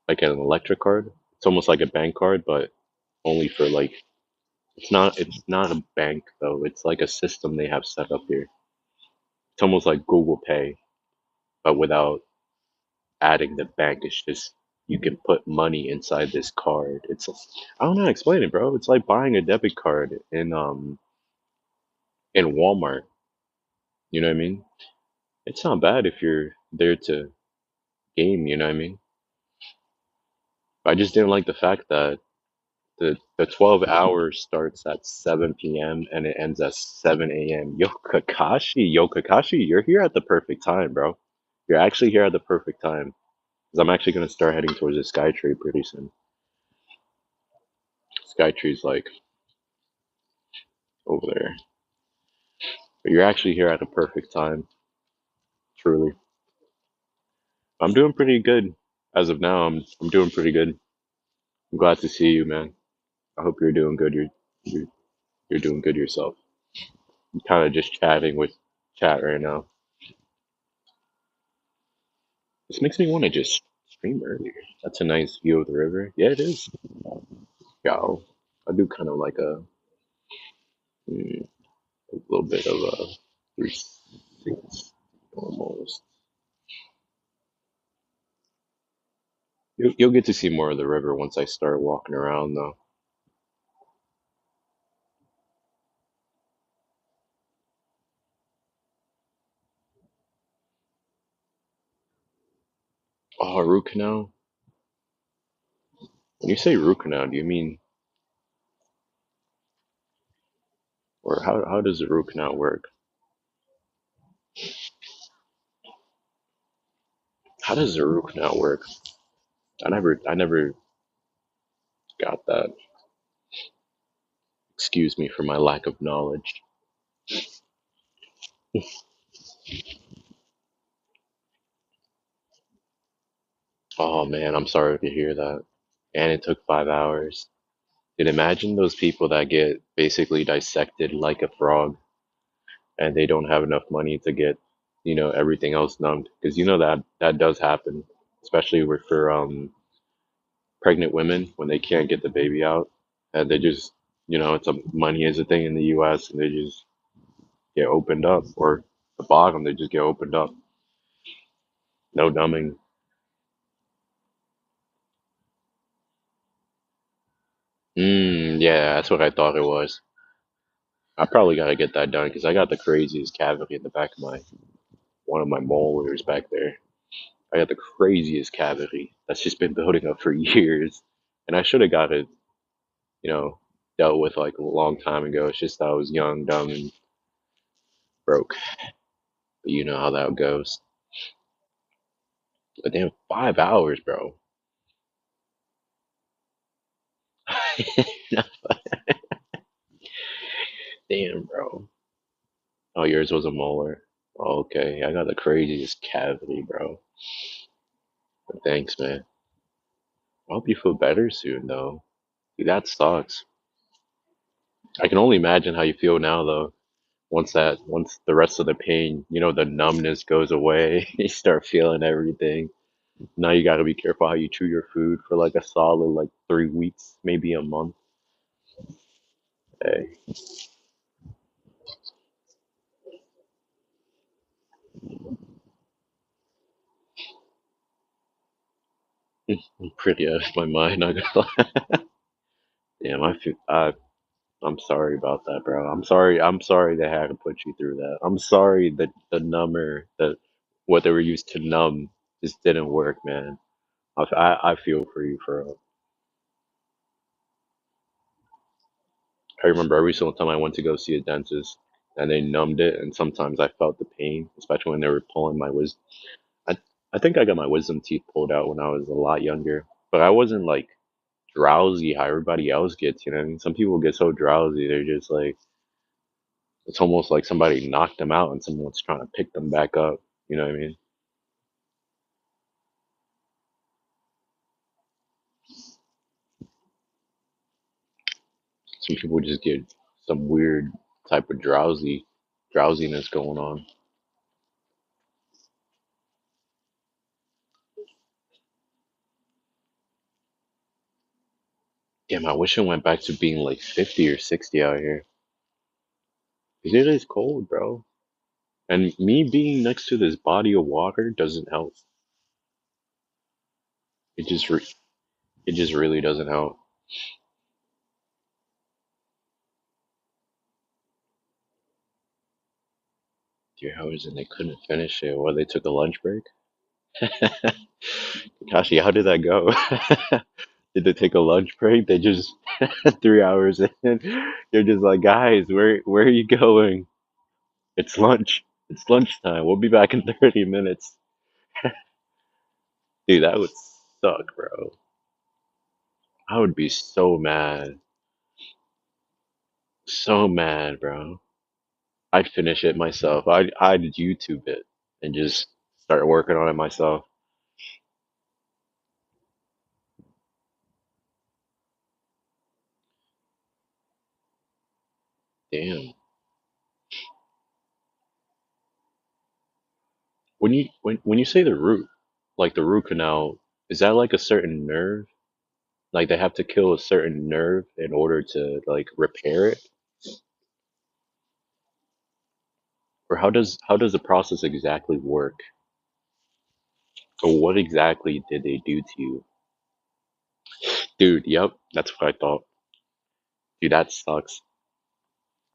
electric card. It's almost like a bank card, but only for like it's not a bank though. It's like a system they have set up here. It's almost like Google Pay, but without adding the bank. It's just you can put money inside this card. I don't know how to explain it, bro. It's like buying a debit card in Walmart. You know what I mean? It's not bad if you're there to game, you know what I mean? I just didn't like the fact that the 12 hours starts at 7 p.m. and it ends at 7 a.m. Yo Kakashi, you're here at the perfect time, bro. You're actually here at the perfect time. Because I'm actually going to start heading towards the Skytree pretty soon. Skytree's like over there. But you're actually here at a perfect time, truly. I'm doing pretty good. As of now, I'm doing pretty good. I'm glad to see you, man. I hope you're doing good. You're, you're doing good yourself. I'm kind of just chatting with chat right now. This makes me want to just stream earlier. That's a nice view of the river. Yeah, it is. Yo, I do kind of like a. Mm, a little bit of a 360 almost. You'll get to see more of the river once I start walking around, though. Oh, root canal. When you say root canal, do you mean, or how does the root canal work? How does the root canal work? I never got that. Excuse me for my lack of knowledge. Oh man, I'm sorry to hear that. And it took 5 hours. Dude, imagine those people that get basically dissected like a frog and they don't have enough money to get, everything else numbed. Because you know that does happen, especially for pregnant women when they can't get the baby out. And they just, it's a money is a thing in the US and they just get opened up. Or the bottom, they just get opened up. No numbing. Yeah, that's what I thought it was. I probably gotta get that done because I got the craziest cavity in the back of my one of my molars back there. I got the craziest cavity that's just been building up for years, and I should have got it, you know, dealt with like a long time ago. It's just I was young, dumb, and broke. But you know how that goes. But damn, 5 hours, bro. Damn, bro. Oh, yours was a molar. Okay, I got the craziest cavity, bro. But thanks, man. I hope you feel better soon, though. Dude, that sucks. I can only imagine how you feel now, though. Once the rest of the pain, the numbness goes away, you start feeling everything. Now you got to be careful how you chew your food for like a solid like 3 weeks, maybe a month. Hey, I'm pretty out of my mind. Not gonna lie. Damn, I'm sorry about that, bro. I'm sorry they had to put you through that. I'm sorry that the number that what they were used to numb just didn't work, man. I feel for you for real. I remember every single time I went to go see a dentist and they numbed it, and sometimes I felt the pain, especially when they were pulling my wisdom. I, I think I got my wisdom teeth pulled out when I was a lot younger, but I wasn't like drowsy how everybody else gets, you know what I mean? Some people get so drowsy, they're just like, it's almost like somebody knocked them out and someone's trying to pick them back up, you know what I mean? Some people just get some weird type of drowsiness going on. Damn, I wish it went back to being like 50 or 60 out here. 'Cause it is cold, bro. And me being next to this body of water doesn't help. It just re- it just really doesn't help. 3 hours and they couldn't finish it. Well, they took a lunch break. Kashi, how did that go? Did they take a lunch break? They just 3 hours in. They're just like, guys, where are you going? It's lunch. It's lunchtime. We'll be back in 30 minutes. Dude, that would suck, bro. I would be so mad. So mad, bro. I'd finish it myself. I'd YouTube it and just start working on it myself. Damn. When you say the root, like the root canal, is that like a certain nerve? Like they have to kill a certain nerve in order to like repair it? Or how does the process exactly work? Or what exactly did they do to you? Dude, yep, that's what I thought. Dude, that sucks.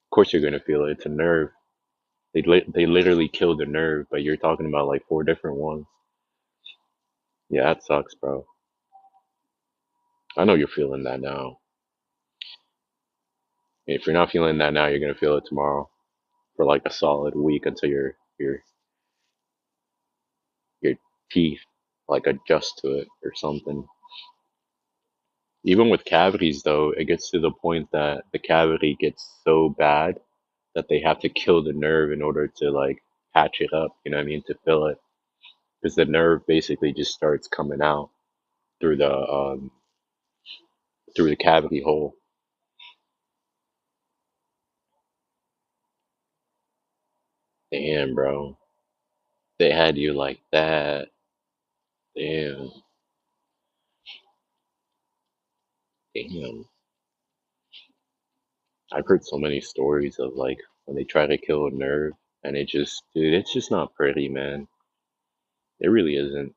Of course you're gonna feel it. It's a nerve. They literally killed the nerve, but you're talking about like four different ones. Yeah, that sucks, bro. I know you're feeling that now. If you're not feeling that now, you're gonna feel it tomorrow for like a solid week until your teeth like adjust to it or something. Even with cavities though, it gets to the point that the cavity gets so bad that they have to kill the nerve in order to like patch it up, you know what I mean, to fill it. Because the nerve basically just starts coming out through the cavity hole. Damn, bro. They had you like that. Damn. Damn. I've heard so many stories of like when they try to kill a nerve and it just, dude, it's just not pretty, man. It really isn't.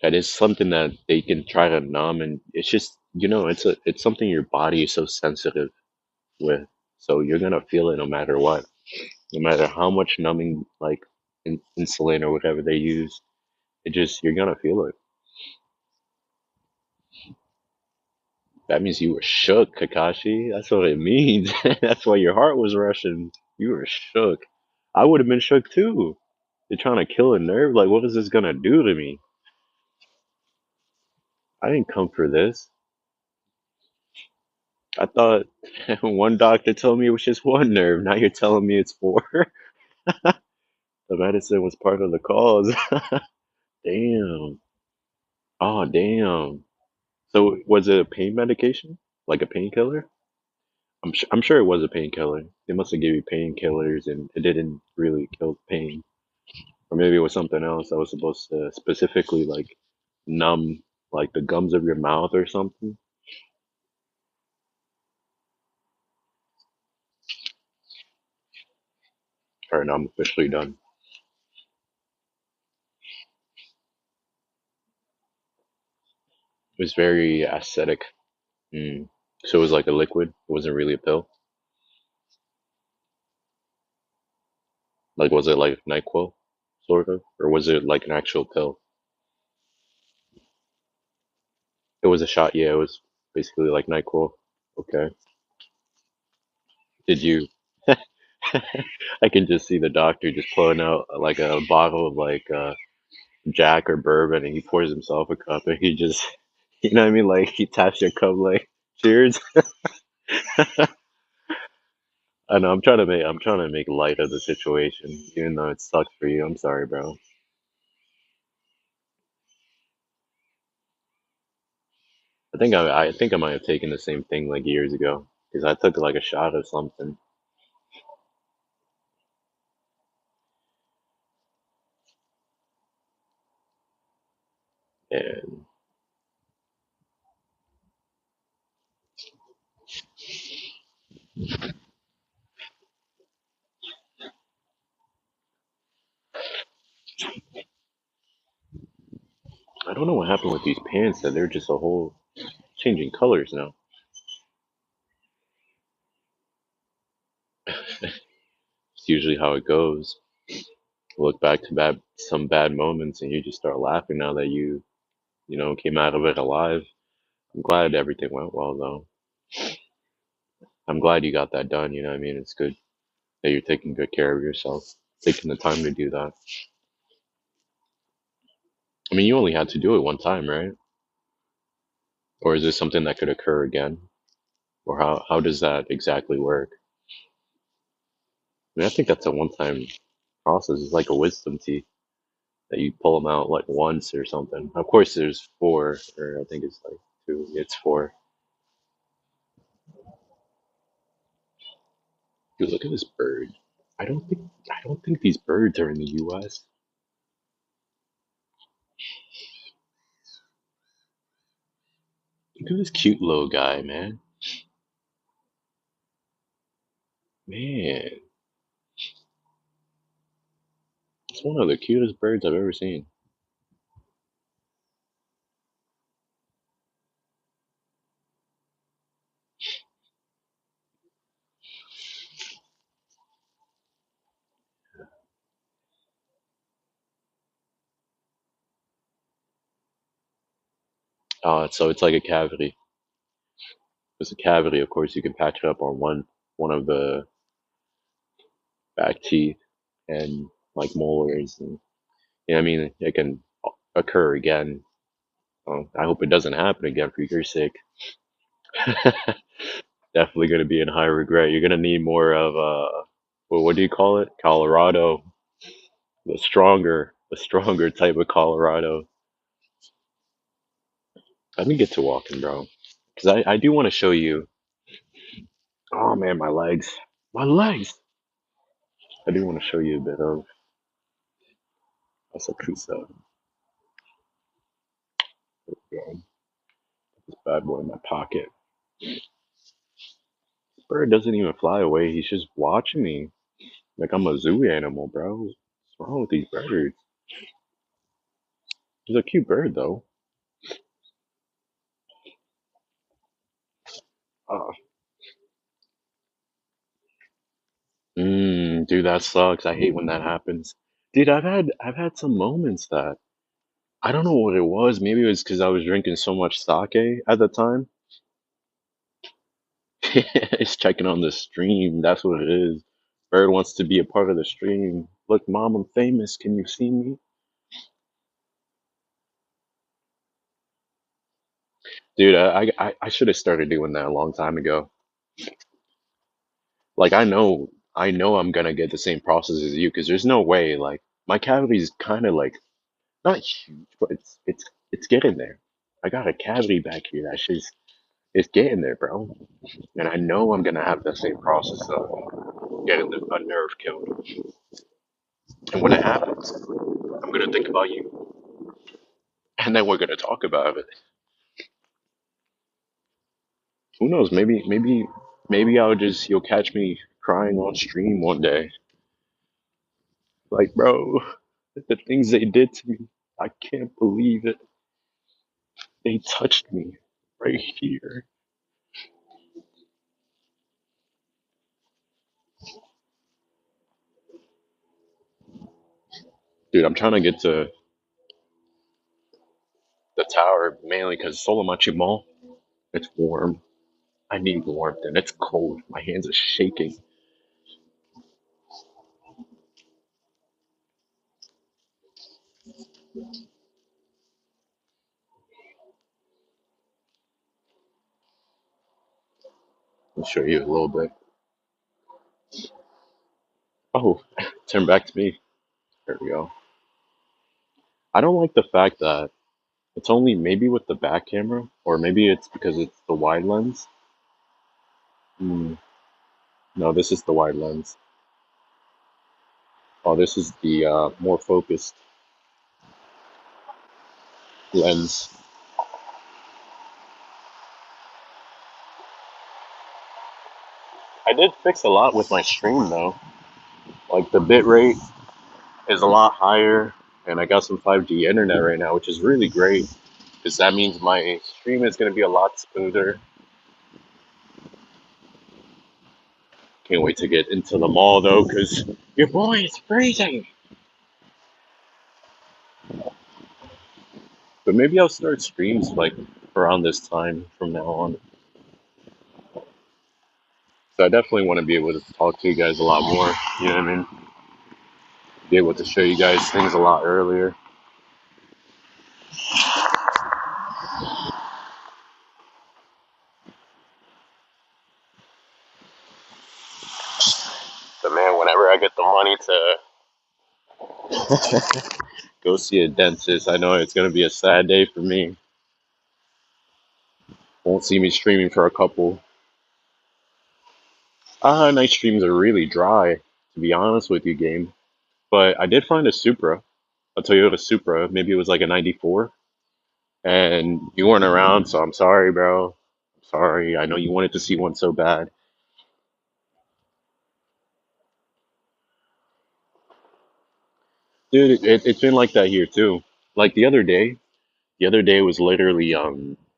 And it's something that they can try to numb, and it's just, it's something your body is so sensitive with. So you're gonna feel it no matter what, no matter how much numbing like insulin or whatever they use. It just you're gonna feel it. That means you were shook, Kakashi. That's what it means. That's why your heart was rushing. You were shook. I would have been shook too. They're trying to kill a nerve. Like, what is this gonna do to me? I didn't come for this. I thought one doctor told me it was just one nerve. Now you're telling me it's four. The medicine was part of the cause. Damn. Oh, damn. So was it a pain medication? Like a painkiller? I'm sure it was a painkiller. They must have gave you painkillers and it didn't really kill the pain. Or maybe it was something else that was supposed to specifically like numb like the gums of your mouth or something. Alright, now I'm officially done. It was very acidic. Mm. So it was like a liquid. It wasn't really a pill. Like was it like NyQuil, sort of, or was it like an actual pill? It was a shot. Yeah, it was basically like NyQuil. Okay. Did you? I can just see the doctor just pulling out like a bottle of like Jack or bourbon, and he pours himself a cup, and he just, you know what I mean? Like he taps your cup, like cheers. I know I'm trying to make light of the situation, even though it sucks for you. I'm sorry, bro. I think I might have taken the same thing like years ago because I took like a shot of something, and I don't know what happened with these pants that they're just a whole changing colors now. It's usually how it goes. Look back to some bad moments and you just start laughing now that you came out of it alive. I'm glad everything went well though. I'm glad you got that done, you know what I mean? It's good that you're taking good care of yourself, taking the time to do that. I mean, you only had to do it one time, right? Or is this something that could occur again? Or how does that exactly work? I mean, I think that's a one-time process. It's like a wisdom teeth that you pull them out like once or something. Of course, there's four, or I think it's like two. It's four. Dude, look at this bird. I don't think these birds are in the U.S. Look at this cute little guy, man. Man, it's one of the cutest birds I've ever seen. So it's like a cavity. It's a cavity, of course, you can patch it up on one of the back teeth and like molars, and yeah, I mean it can occur again. I hope it doesn't happen again for your sake. Definitely going to be in high regret. You're going to need more of well, what do you call it? Colorado, the stronger type of Colorado. Let me get to walking, bro, because I do want to show you. Oh man, my legs, my legs. I do want to show you a bit of Asakusa. This bad boy in my pocket. Bird doesn't even fly away. He's just watching me like I'm a zoo animal, bro. What's wrong with these birds? He's a cute bird though. Uh, dude, that sucks. I hate when that happens. Dude, I've had some moments that I don't know what it was. Maybe it was because I was drinking so much sake at the time. It's checking on the stream. That's what it is. Bird wants to be a part of the stream. Look, mom, I'm famous. Can you see me? Dude, I should have started doing that a long time ago. Like I know I'm gonna get the same process as you because there's no way. Like my cavity is kind of like not huge, but it's getting there. I got a cavity back here that's just it's getting there, bro. And I know I'm gonna have the same process of getting a nerve killed. And when it happens, I'm gonna think about you, and then we're gonna talk about it. Who knows? Maybe you'll catch me crying on stream one day. Like, bro, the things they did to me, I can't believe it. They touched me right here. Dude, I'm trying to get to the tower mainly because Solomachi Mall, it's warm. I need warmth and it's cold. My hands are shaking. I'll show you a little bit. Oh, turn back to me. There we go. I don't like the fact that it's only maybe with the back camera, or maybe it's because it's the wide lens. Hmm. No, this is the wide lens. Oh, this is the more focused lens. I did fix a lot with my stream though. Like the bit rate is a lot higher, and I got some 5G internet right now, which is really great because that means my stream is going to be a lot smoother. Can't wait to get into the mall though, because your boy is freezing. But maybe I'll start streams like around this time from now on. So I definitely want to be able to talk to you guys a lot more. You know what I mean? Be able to show you guys things a lot earlier. But man, whenever I get the money to go see a dentist, I know it's gonna be a sad day for me. Won't see me streaming for a couple. Night streams are really dry, to be honest with you, game. But I did find a Supra, a Toyota Supra. Maybe it was like a '94, and you weren't around, so I'm sorry, bro. I'm sorry. I know you wanted to see one so bad. Dude, it's been like that here too. Like the other day was literally it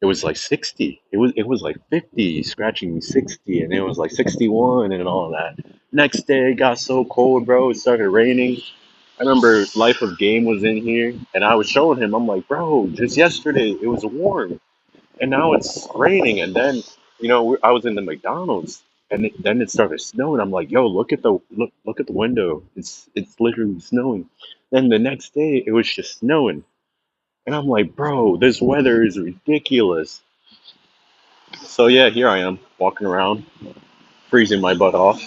was like 60. It was like 50, scratching 60, and it was like 61 and all that. Next day it got so cold, bro. It started raining. I remember Life of Game was in here, and I was showing him. I'm like, bro, just yesterday it was warm, and now it's raining. And then, I was in the McDonald's, and then it started snowing. I'm like, yo, look at the window. It's literally snowing. Then the next day it was just snowing, and I'm like, bro, this weather is ridiculous. So yeah, here I am walking around, freezing my butt off.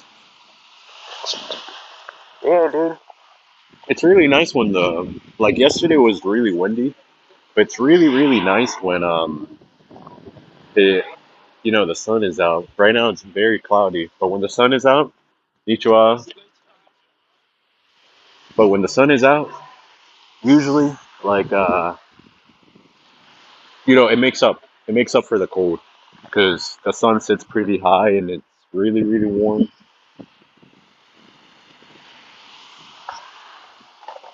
Yeah, dude. It's really nice when the like yesterday was really windy, but it's really nice when the the sun is out. Right now it's very cloudy, but when the sun is out, Nichua. But when the sun is out, usually like it makes up. It makes up for the cold because the sun sits pretty high and it's really warm.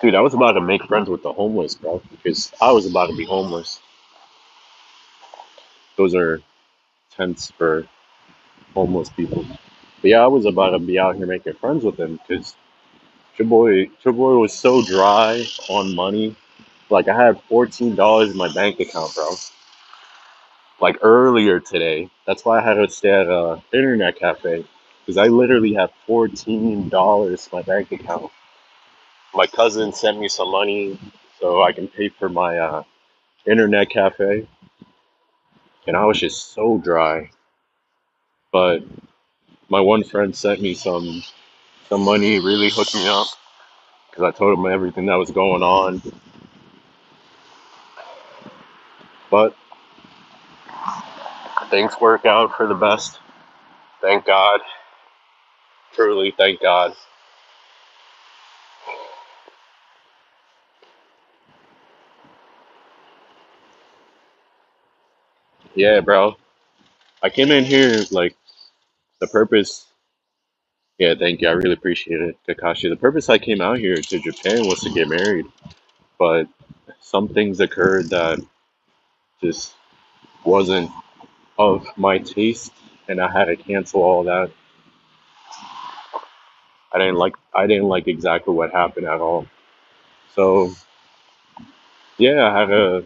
Dude, I was about to make friends with the homeless, bro, because I was about to be homeless. Those are tents for homeless people. But yeah, I was about to be out here making friends with them because your boy was so dry on money. Like I had $14 in my bank account, bro. Like earlier today. That's why I had to stay at a internet cafe because I literally have $14 in my bank account. My cousin sent me some money so I can pay for my internet cafe, and I was just so dry. But my one friend sent me some money, really hooked me up because I told him everything that was going on. But things work out for the best. Thank God. Truly, thank God. Yeah, bro. I came in here like the purpose. Yeah, thank you. I really appreciate it, Kakashi. The purpose I came out here to Japan was to get married, but some things occurred that just wasn't of my taste, and I had to cancel all that. I didn't like exactly what happened at all. So yeah,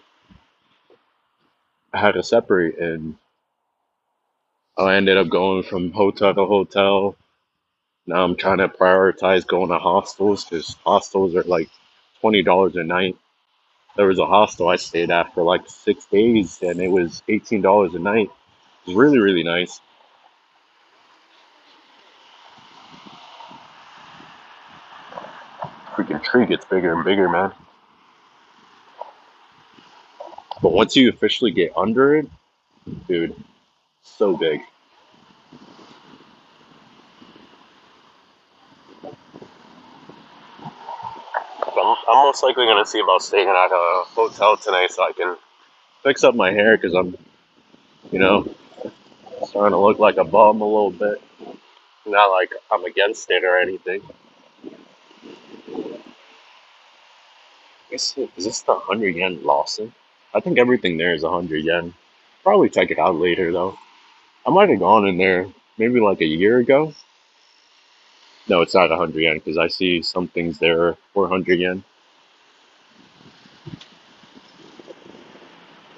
I had to separate, and I ended up going from hotel to hotel. Now I'm trying to prioritize going to hostels because hostels are like $20 a night. There was a hostel I stayed at for like 6 days, and it was $18 a night. It was really nice. Freaking tree gets bigger and bigger, man. But once you officially get under it, dude, so big. I'm most likely gonna see about staying at a hotel tonight so I can fix up my hair because I'm, you know, starting to look like a bum a little bit. Not like I'm against it or anything. Is this the 100 yen Lawson? I think everything there is 100 yen. Probably check it out later though. I might have gone in there maybe like a year ago. No, it's not 100 yen because I see some things there are 400 yen.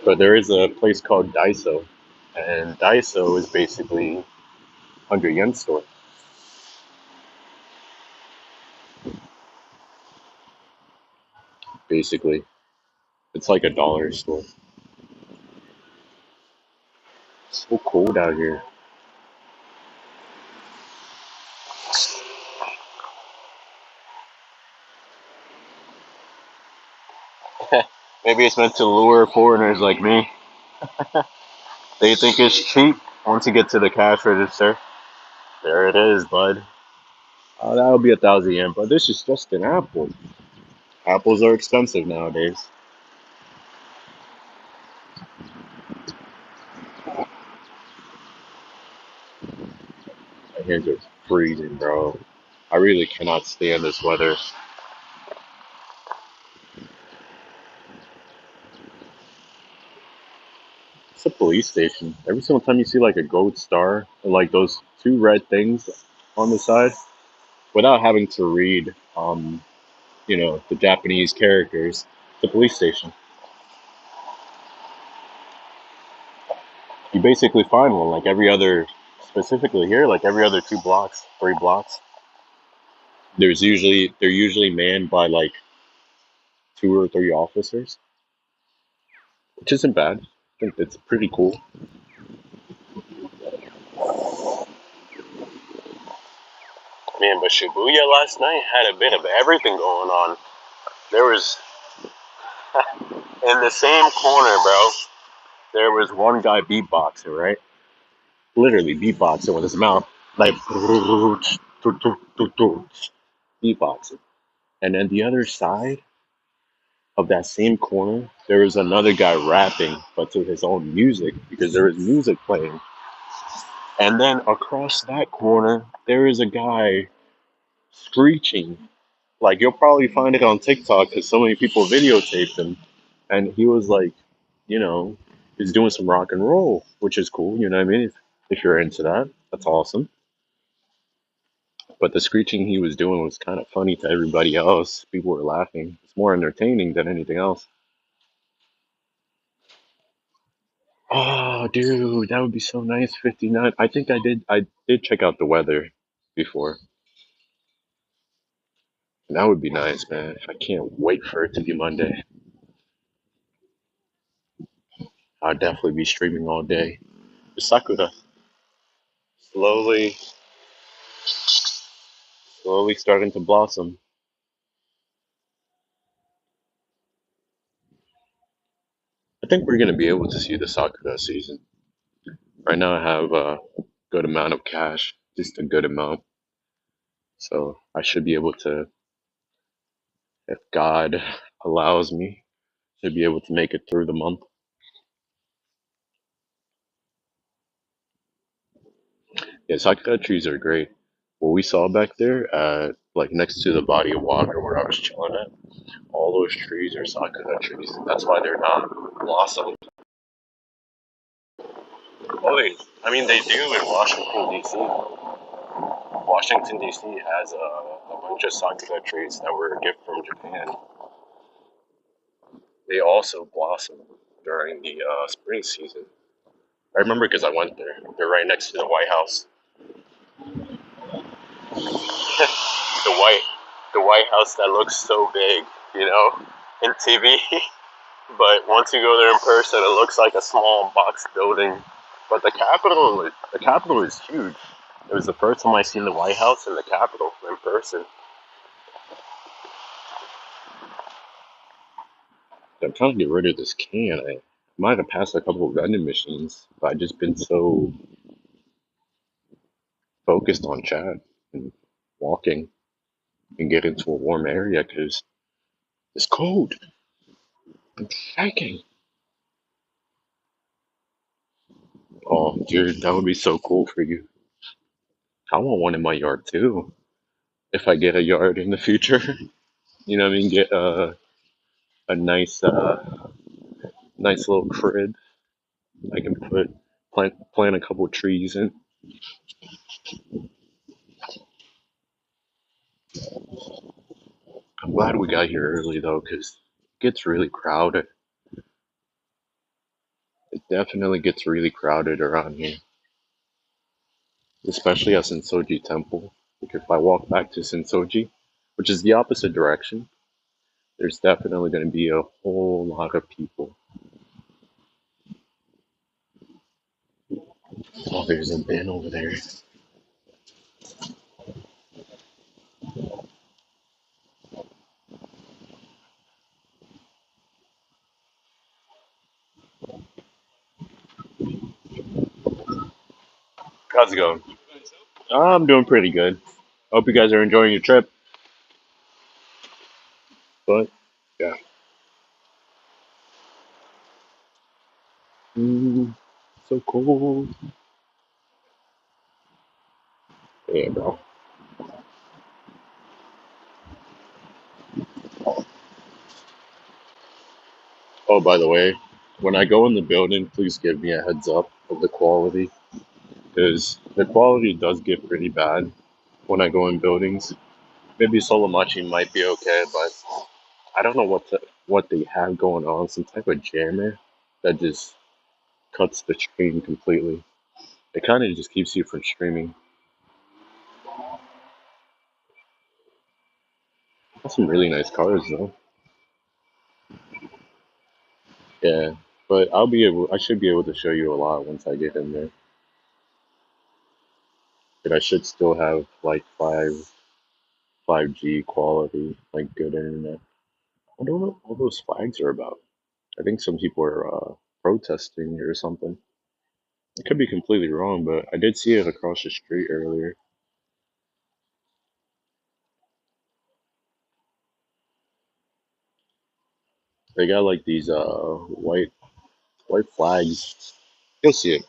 But there is a place called Daiso, and Daiso is basically 100 yen store. Basically, it's like a dollar store. It's so cold out here. Maybe it's meant to lure foreigners like me. They think it's cheap. Once you get to the cash register, there it is, bud. That'll be 1,000 yen, but this is just an apple. Apples are expensive nowadays. My hands are freezing, bro. I really cannot stand this weather. police station. Every single time you see like a gold star or like those two red things on the side, without having to read, the Japanese characters, the police station. You basically find one like every other, specifically here, like every other 2 blocks, 3 blocks. They're usually manned by like 2 or 3 officers, which isn't bad. I think that's pretty cool. Man, but Shibuya last night had a bit of everything going on. There was in the same corner, bro. There was one guy beatboxing, right? Literally beatboxing with his mouth, like beatboxing. And then the other side of that same corner, there was another guy rapping, but to his own music because there was music playing. And then across that corner, there is a guy screeching. Like you'll probably find it on TikTok because so many people videotaped him, and he was like, you know, he's doing some rock and roll, which is cool. You know what I mean? If you're into that, that's awesome. But the screeching he was doing was kind of funny to everybody else. People were laughing. It's more entertaining than anything else. Oh, dude, that would be so nice. 59. I think I did check out the weather before. And that would be nice, man. I can't wait for it to be Monday. I'll definitely be streaming all day. The Sakura slowly, slowly starting to blossom. I think we're gonna be able to see the Sakura season. Right now, I have a good amount of cash, just a good amount. So I should be able to, if God allows me, should be able to make it through the month. Yeah, Sakura trees are great. What we saw back there, like next to the body of water where I was chilling at, all those trees are Sakura trees. That's why they're not blossoming. Oh, I mean, they do in Washington, D.C. Washington, D.C. has a bunch of Sakura trees that were a gift from Japan. They also blossom during the spring season. I remember because I went there. They're right next to the White House. the white, the White House that looks so big, in TV. But once you go there in person, it looks like a small box building. But the Capitol is huge. It was the first time I seen the White House and the Capitol in person. I'm trying to get rid of this can. I might have passed a couple of vending machines, but I've just been so focused on chat and walking and get into a warm area because it's cold. I'm shaking. Oh, dude, that would be so cool for you. I want one in my yard too. If I get a yard in the future, you know what I mean? Get a nice little crib. I can plant a couple of trees in. I'm glad we got here early though, because it gets really crowded. It definitely gets really crowded around here, especially at Sensoji Temple. Like if I walk back to Sensoji, which is the opposite direction, there's definitely going to be a whole lot of people. Oh, there's a bin over there. How's it going? I'm doing pretty good. Hope you guys are enjoying your trip. But yeah, so cold. Yeah, bro. Oh, by the way, When I go in the building, please give me a heads up of the quality, because the quality does get pretty bad when I go in buildings. Maybe Solomachi might be okay, but I don't know what they have going on. Some type of jammer that just cuts the stream completely. It kind of just keeps you from streaming. That's some really nice cars though. Yeah, but I should be able to show you a lot once I get in there. But I should still have like 5G quality, like good internet. I don't know what all those flags are about. I think some people are protesting or something. I could be completely wrong, but I did see it across the street earlier. They got like these white flags. You'll see it.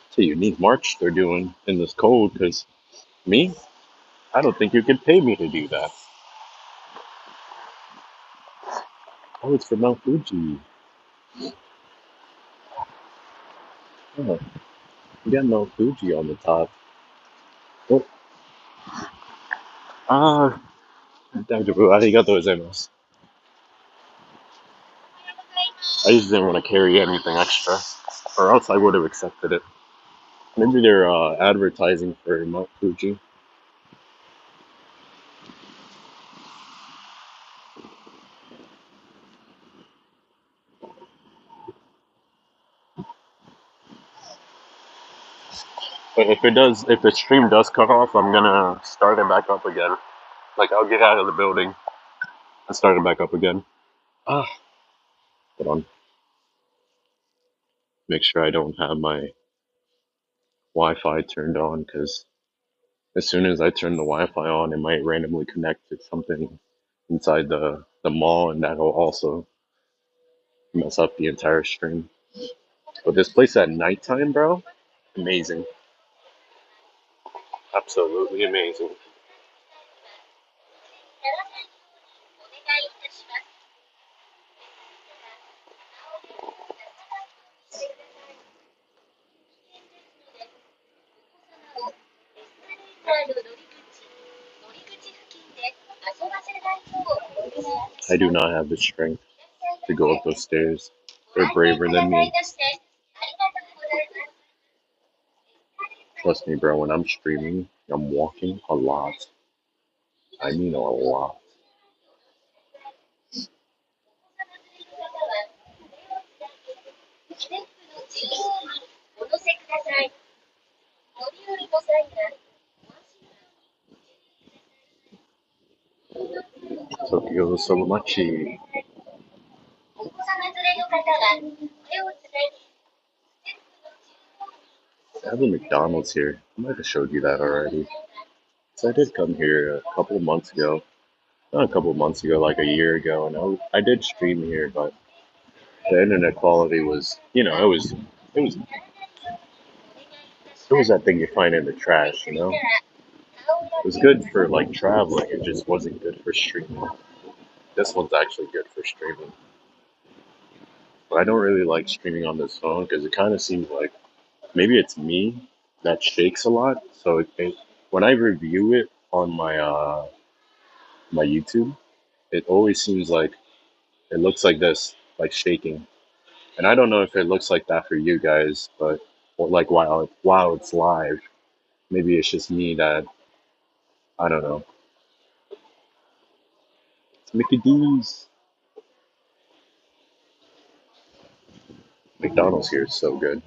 It's a unique march they're doing in this cold. Because me, I don't think you could pay me to do that. Oh, it's for Mount Fuji. Oh, you got Mount Fuji on the top. Oh, ah, 大丈夫。ありがとうございます。I just didn't want to carry anything extra, or else I would have accepted it. Maybe they're advertising for Mount Fuji. But if the stream does cut off, I'm gonna start it back up again. Like I'll get out of the building and start it back up again. Ah, hold on. Make sure I don't have my Wi-Fi turned on, because as soon as I turn the Wi-Fi on, it might randomly connect to something inside the mall, and that'll also mess up the entire stream. But this place at nighttime, bro, amazing, absolutely amazing. I do not have the strength to go up those stairs. They're braver than me. Trust me, bro, when I'm streaming, I'm walking a lot. I mean a lot. Tokyo Solomachi. I have a McDonald's here. I might have showed you that already. So I did come here a couple of months ago. Not a couple of months ago, like a year ago, and I did stream here, but the internet quality was, it was that thing you find in the trash, you know? It was good for like traveling, it just wasn't good for streaming. This one's actually good for streaming. But I don't really like streaming on this phone because it kind of seems like maybe it's me that shakes a lot. So when I review it on my YouTube, it always seems like it looks like this, like shaking. And I don't know if it looks like that for you guys, but or like while it's live, maybe it's just me that I don't know. It's Mickey D's. McDonald's here is so good.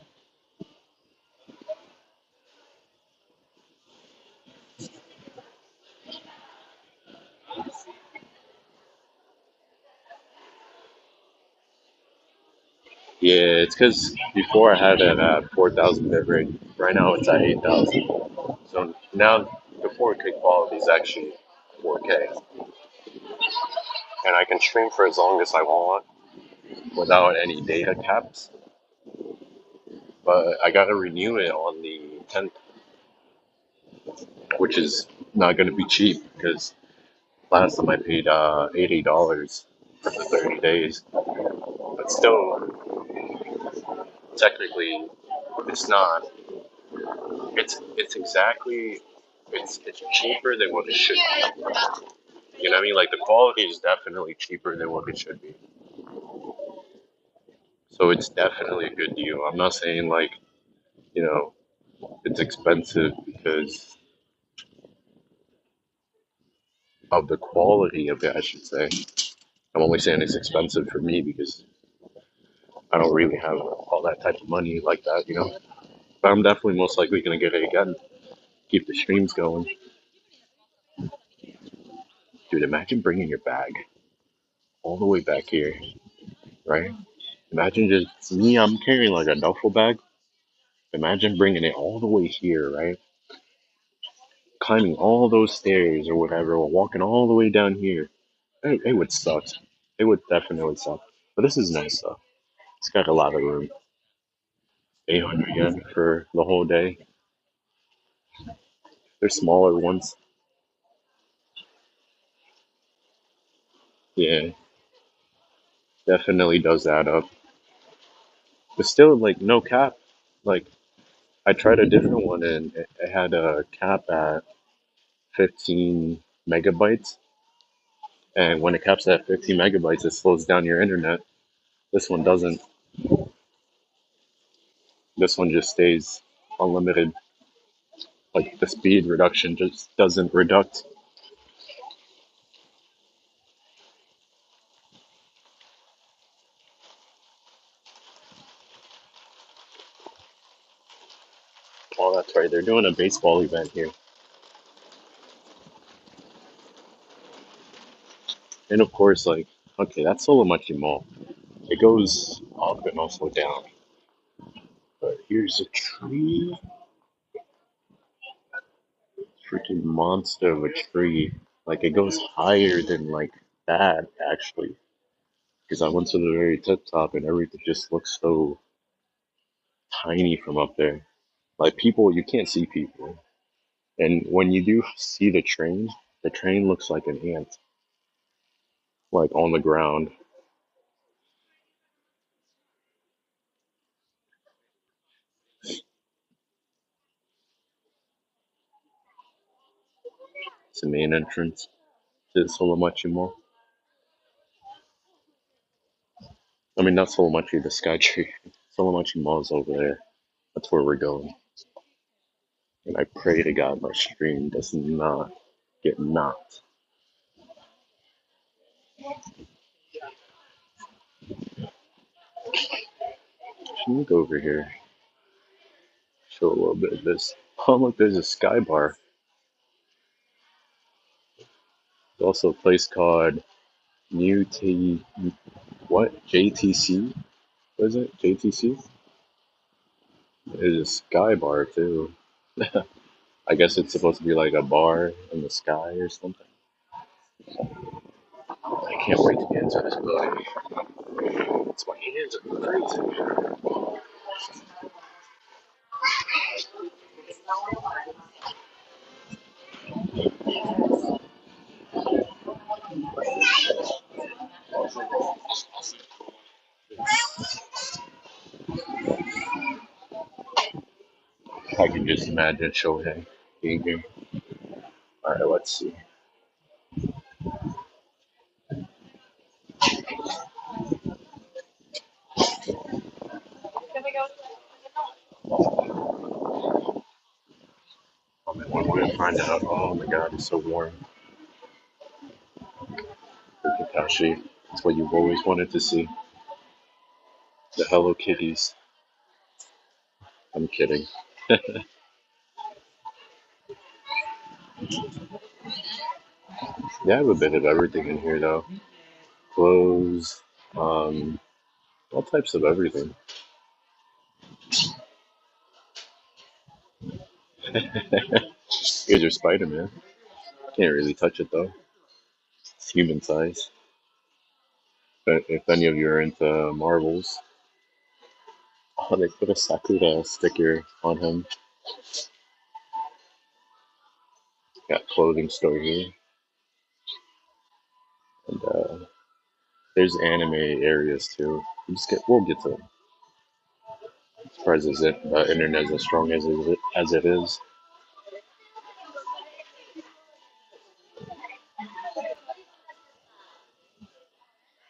Yeah, it's because before I had it at 4,000 bit rate. Right now it's at 8,000. So now the 4K quality is actually 4K, and I can stream for as long as I want without any data caps. But I gotta renew it on the 10th, which is not gonna be cheap because last time I paid $80 for the 30 days. But still, technically, it's not. It's exactly. It's cheaper than what it should be. You know what I mean? Like the quality is definitely cheaper than what it should be. So it's definitely a good deal. I'm not saying like, you know, it's expensive because of the quality of it, I should say. I'm only saying it's expensive for me because I don't really have all that type of money like that, you know. But I'm definitely most likely gonna get it again. Keep the streams going. Dude, imagine bringing your bag all the way back here, right? Imagine just me, I'm carrying like a duffel bag. Imagine bringing it all the way here, right? Climbing all those stairs or whatever, or walking all the way down here. It would suck. It would definitely suck. But this is nice though. It's got a lot of room. 800 yen for the whole day. There's smaller ones. Yeah, definitely does add up. But still, like, no cap. Like, I tried a different one and it had a cap at 15 megabytes. And when it caps at 15 megabytes, it slows down your internet. This one doesn't. This one just stays unlimited. Like, the speed reduction just doesn't reduct. Oh, that's right. They're doing a baseball event here. And of course, like, okay, that's Solomachi Mall. It goes up and also down. But here's a tree. Freaking monster of a tree. Like, it goes higher than, like, that, actually. Because I went to the very tip top and everything just looks so tiny from up there. Like, people, you can't see people. And when you do see the train looks like an ant, like, on the ground. It's the main entrance to Solomachi Mall. I mean, not Solomachi, the Sky Tree. Solomachi Mall's over there. That's where we're going. And I pray to God my stream does not get knocked. Can you go over here? Show a little bit of this. Oh, look, there's a Sky Bar. There's also a place called New T. What? JTC? What is it? JTC? There's a Sky Bar, too. I guess it's supposed to be like a bar in the sky or something. I can't wait to get into this building. It's my hands are crazy. I can just imagine Shohei being here. Alright, let's see. Oh, man, one way to find out. Oh my god, it's so warm. Kakashi. It's what you've always wanted to see. The Hello Kitties. I'm kidding. They have a bit of everything in here, though. Clothes, um, All types of everything. Here's your Spider-Man. Can't really touch it though. It's human size. But if any of you are into Marvels, oh, they put a Sakura sticker on him. Got clothing store here, and there's anime areas too. We'll get to it. Surprised the internet's as strong as it is.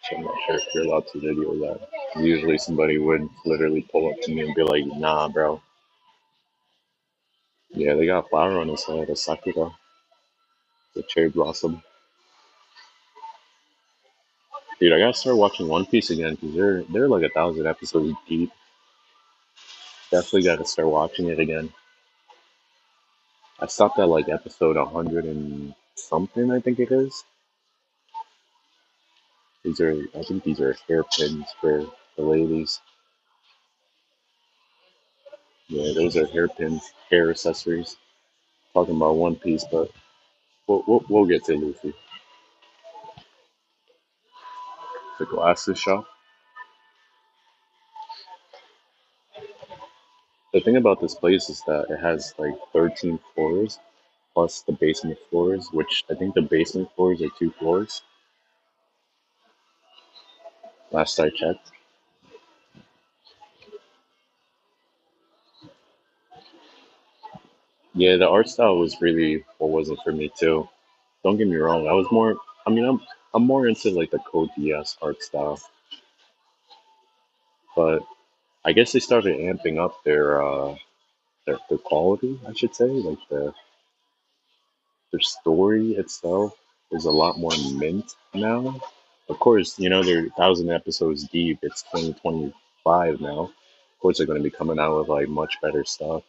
So I'm not sure if you're allowed to video that. Usually somebody would literally pull up to me and be like, "Nah, bro." Yeah, they got a flower on his head, a sakura, the cherry blossom. Dude, I gotta start watching One Piece again because they're like 1,000 episodes deep. Definitely gotta start watching it again. I stopped at like episode 100 and something. I think it is. I think these are hairpins for the ladies. Yeah, those are hairpins, hair accessories. Talking about One Piece, but we'll get to Luffy. The glasses shop. The thing about this place is that it has like 13 floors plus the basement floors, which I think the basement floors are 2 floors. Last I checked. Yeah, the art style was really what wasn't for me too. Don't get me wrong. I was more. I mean, I'm more into like the Code DS art style, but I guess they started amping up their quality. I should say, like their story itself is a lot more mint now. Of course, they're 1,000 episodes deep. It's 2025 now. Of course, they're going to be coming out with like much better stuff.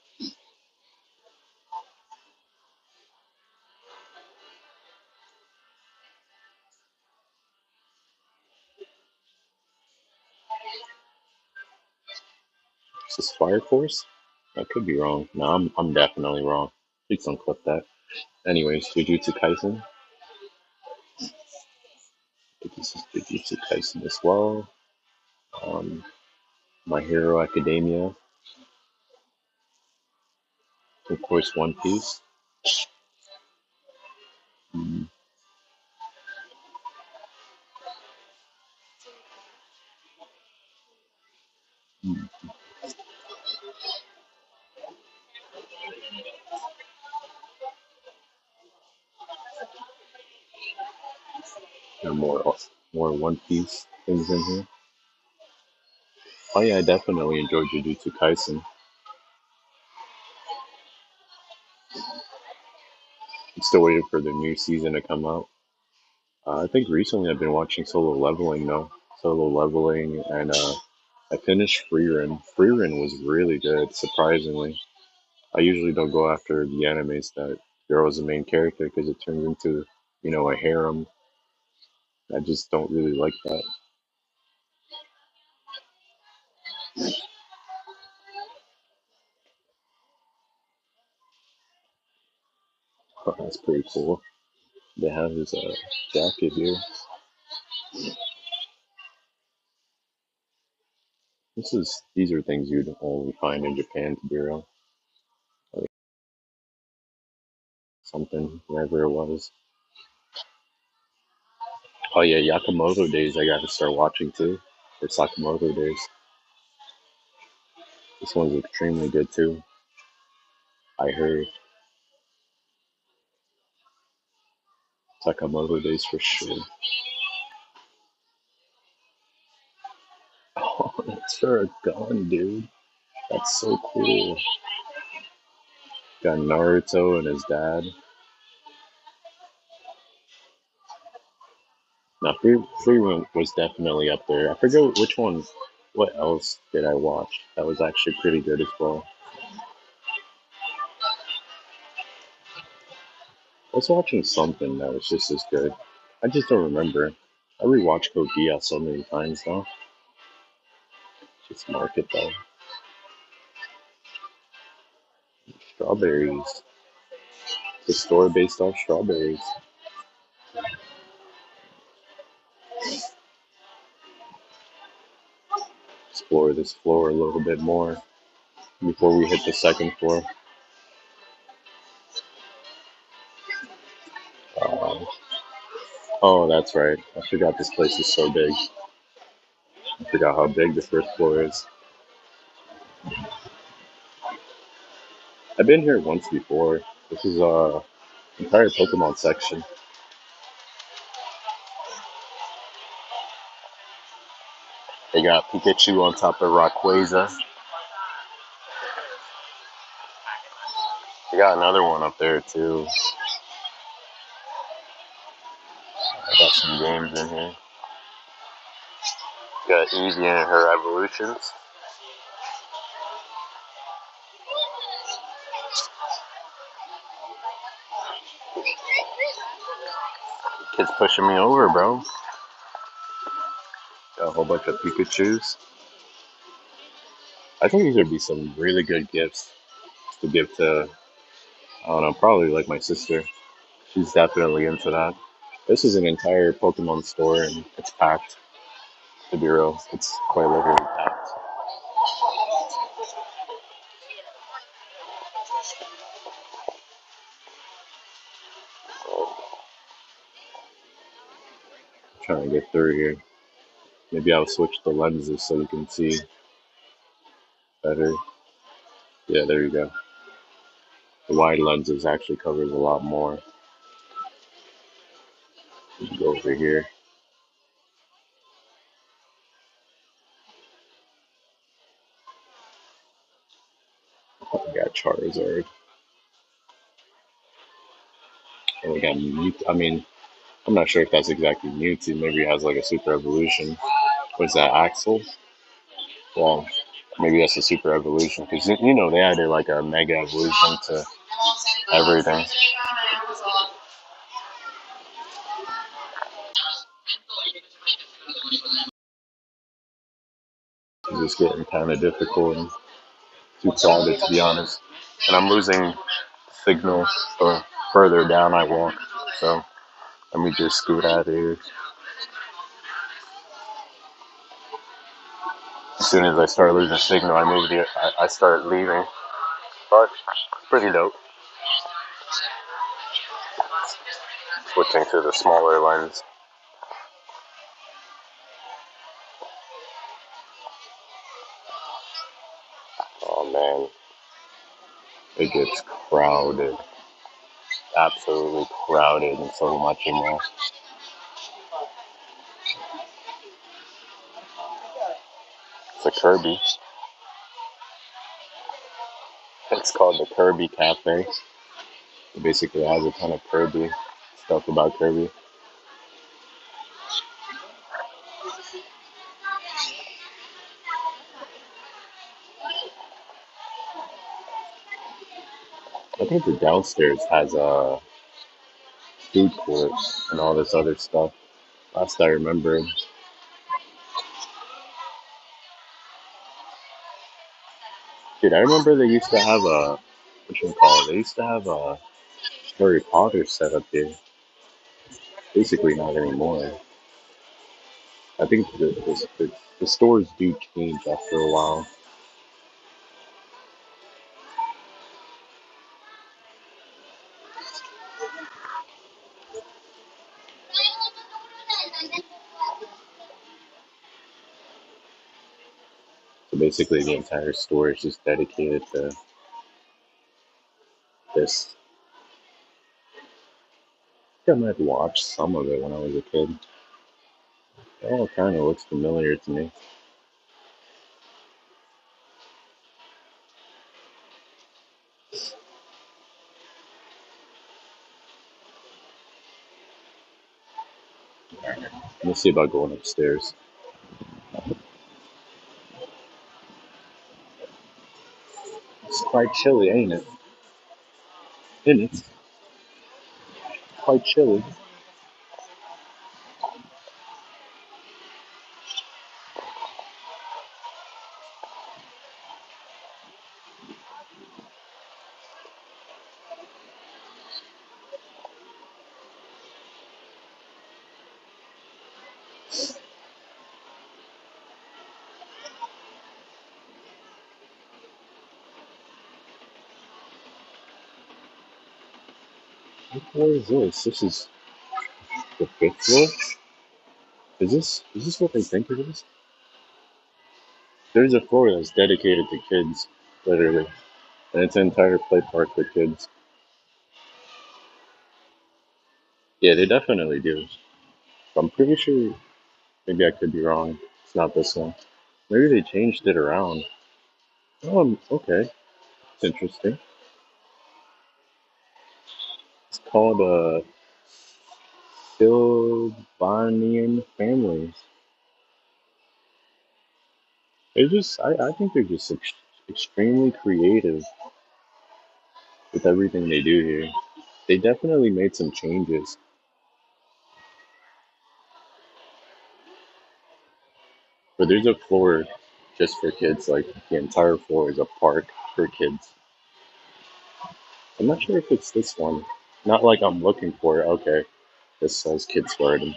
Is this Fire Force? I could be wrong. No, I'm definitely wrong. Please don't clip that. Anyways, Jujutsu Kaisen. This is Jujutsu Kaisen as well. Um, My Hero Academia. Of course, One Piece. Mm, mm, there are more One Piece things in here. Oh yeah, I definitely enjoyed Jujutsu Kaisen. I'm still waiting for the new season to come out. I think recently I've been watching Solo Leveling though. Solo Leveling, and I finished Freerun. Freerun was really good, surprisingly. I usually don't go after the animes that girl is the main character because it turns into, a harem. I just don't really like that. Oh, that's pretty cool. They have his jacket here. These are things you'd only find in Japan, to be real. Like something, wherever it was. Oh yeah, Yakamoto Days I got to start watching too. Or Sakamoto Days. This one's extremely good too. I heard Sakamoto Days for sure. Oh, that's for a gun, dude. That's so cool. Got Naruto and his dad. Now, Free Room was definitely up there. I forget which one. What else did I watch? That was actually pretty good as well. I was watching something that was just as good. I just don't remember. I rewatched Code Geass so many times now. This market though. Strawberries. The store based off strawberries. Explore this floor a little bit more before we hit the second floor. Uh, oh, that's right. I forgot this place is so big. I forgot how big the first floor is. I've been here once before. This is entire Pokemon section. They got Pikachu on top of Rayquaza. They got another one up there too. I got some games in here. Got Eevee and her evolutions. Kid's pushing me over, bro. Got a whole bunch of Pikachus. I think these would be some really good gifts to give to, I don't know, probably like my sister. She's definitely into that. This is an entire Pokemon store and it's packed. To be real, it's quite literally packed. Trying to get through here. Maybe I'll switch the lenses so you can see better. Yeah, there you go. The wide lenses actually covers a lot more. Go over here. We got Charizard. And we got Mewtwo. I mean, I'm not sure if that's exactly Mewtwo. Maybe it has like a super evolution. Was that Axel? Well, maybe that's a super evolution because you know they added like a mega evolution to everything. It's just getting kind of difficult and too crowded to be honest. And I'm losing signal the further down I walk. So let me just scoot out of here. As soon as I start losing signal, I start leaving. But pretty dope. Switching to the smaller lens. Oh man, it gets crowded. Absolutely crowded and so much in there. It's a Kirby. It's called the Kirby Cafe. It basically has a ton of Kirby stuff about Kirby. I think the downstairs has a food court and all this other stuff. Last I remember, dude, I remember they used to have a what you call it? They used to have a Harry Potter set up here. Basically, not anymore. I think the stores do change after a while. So basically, the entire store is just dedicated to this. I think I might have watched some of it when I was a kid. It all kind of looks familiar to me. Let's see about going upstairs. It's quite chilly, ain't it? Isn't it? Quite chilly. What floor is this? This is the fifth floor? Is this what they think it is? There's a floor that's dedicated to kids, literally. And it's an entire play park for kids. Yeah, they definitely do. I'm pretty sure, maybe I could be wrong. It's not this one. Maybe they changed it around. Oh, okay. It's interesting. It's called Sylvanian Families. I think they're just extremely creative with everything they do here. They definitely made some changes. But there's a floor just for kids, like the entire floor is a park for kids. I'm not sure if it's this one. Not like I'm looking for it. Okay, this says Kids Garden.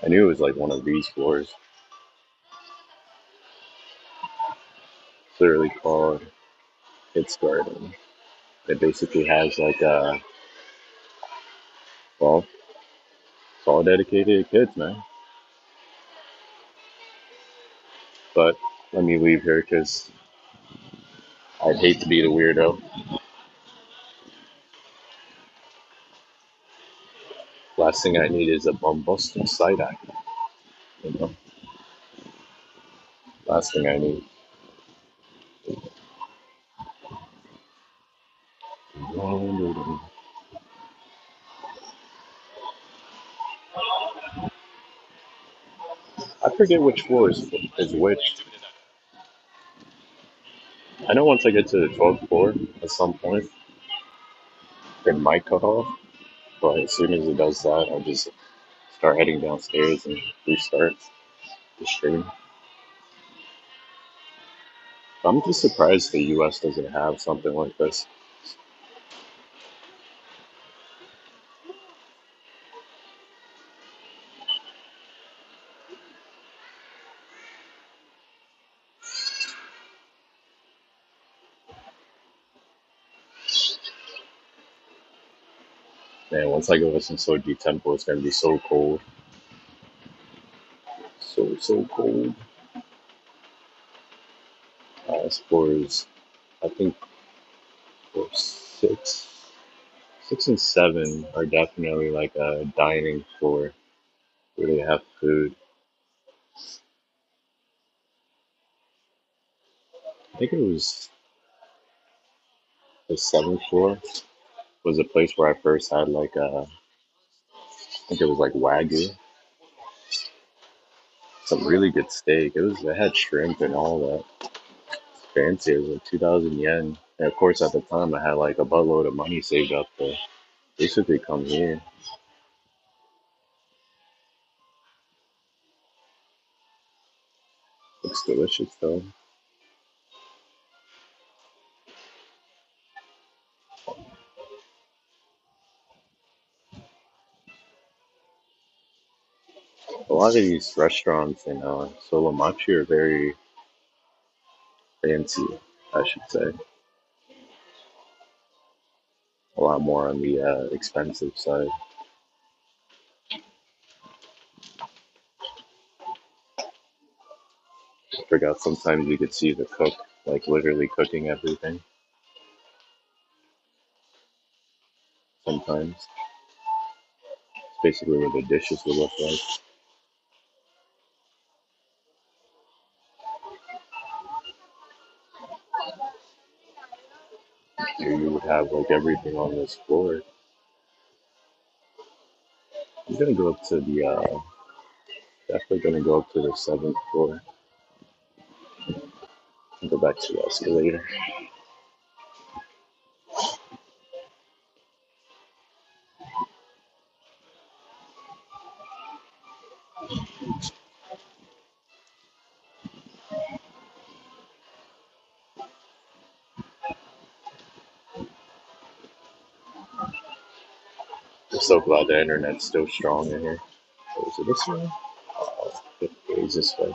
I knew it was like one of these floors. Clearly called Kids Garden. It basically has like well, it's all dedicated to kids, man. But let me leave here because I'd hate to be the weirdo. Last thing I need is a bombastic side eye. You know, last thing I need. I forget which floor is which. I know once I get to the 12th floor at some point, it might cut off. But as soon as it does that, I'll just start heading downstairs and restart the stream. I'm just surprised the US doesn't have something like this. Man, once I go to some Soji Temple, it's gonna be so cold. So cold. As floor is, I think, floor six and seven are definitely like a dining floor where they have food. I think it was the seventh floor was a place where I first had like I think it was like Wagyu, some really good steak. It had shrimp and all that. Fancy. It was like 2,000 yen. And of course, at the time, I had like a buttload of money saved up to basically come here. Looks delicious though. A lot of these restaurants in Solomachi are very fancy, I should say. A lot more on the expensive side. I forgot sometimes you could see the cook like literally cooking everything. Sometimes it's basically what the dishes would look like. Here you would have like everything on this floor. I'm gonna go up to the definitely gonna go up to the seventh floor and go back to the escalator. I'm so glad the internet's still strong in here. Oh, is it this way? Oh, it goes this way.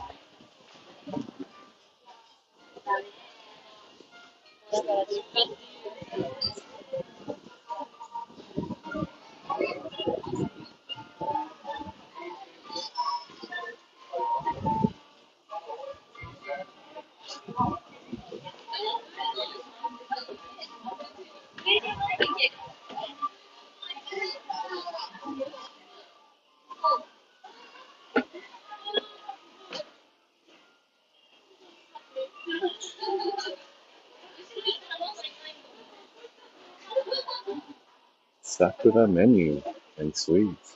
Stacked with that menu and sweets.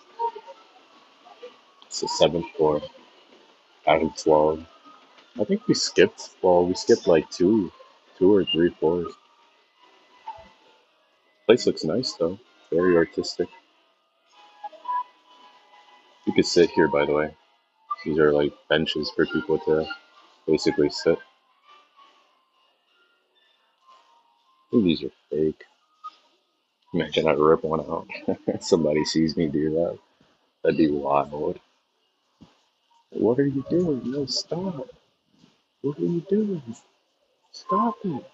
It's the seventh floor out of 12. I think we skipped like two or three floors. Place looks nice though, very artistic. You could sit here, by the way. These are like benches for people to basically sit. I think these are fake. Imagine I rip one out. Somebody sees me do that. That'd be wild. What are you doing? No, stop. What are you doing? Stop it.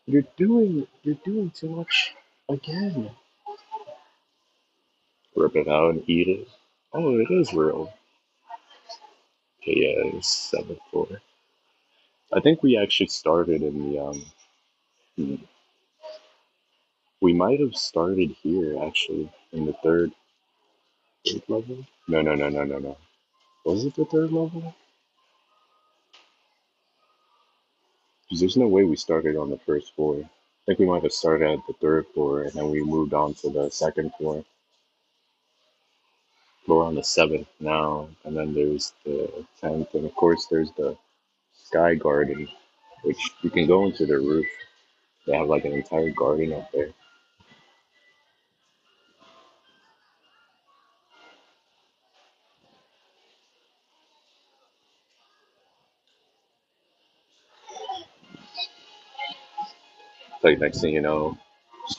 You're doing too much again. Rip it out and eat it. Oh, it is real. Okay, yeah, it's seventh floor. I think we actually started in the hmm, we might have started here actually in the third level. No, no, no, no, no, no. Was it the third level? Because there's no way we started on the first floor. I think we might have started at the third floor and then we moved on to the second floor. We're on the seventh now, and then there's the 10th, and of course there's the Sky Garden, which you can go into the roof. They have like an entire garden up there. Like next thing you know,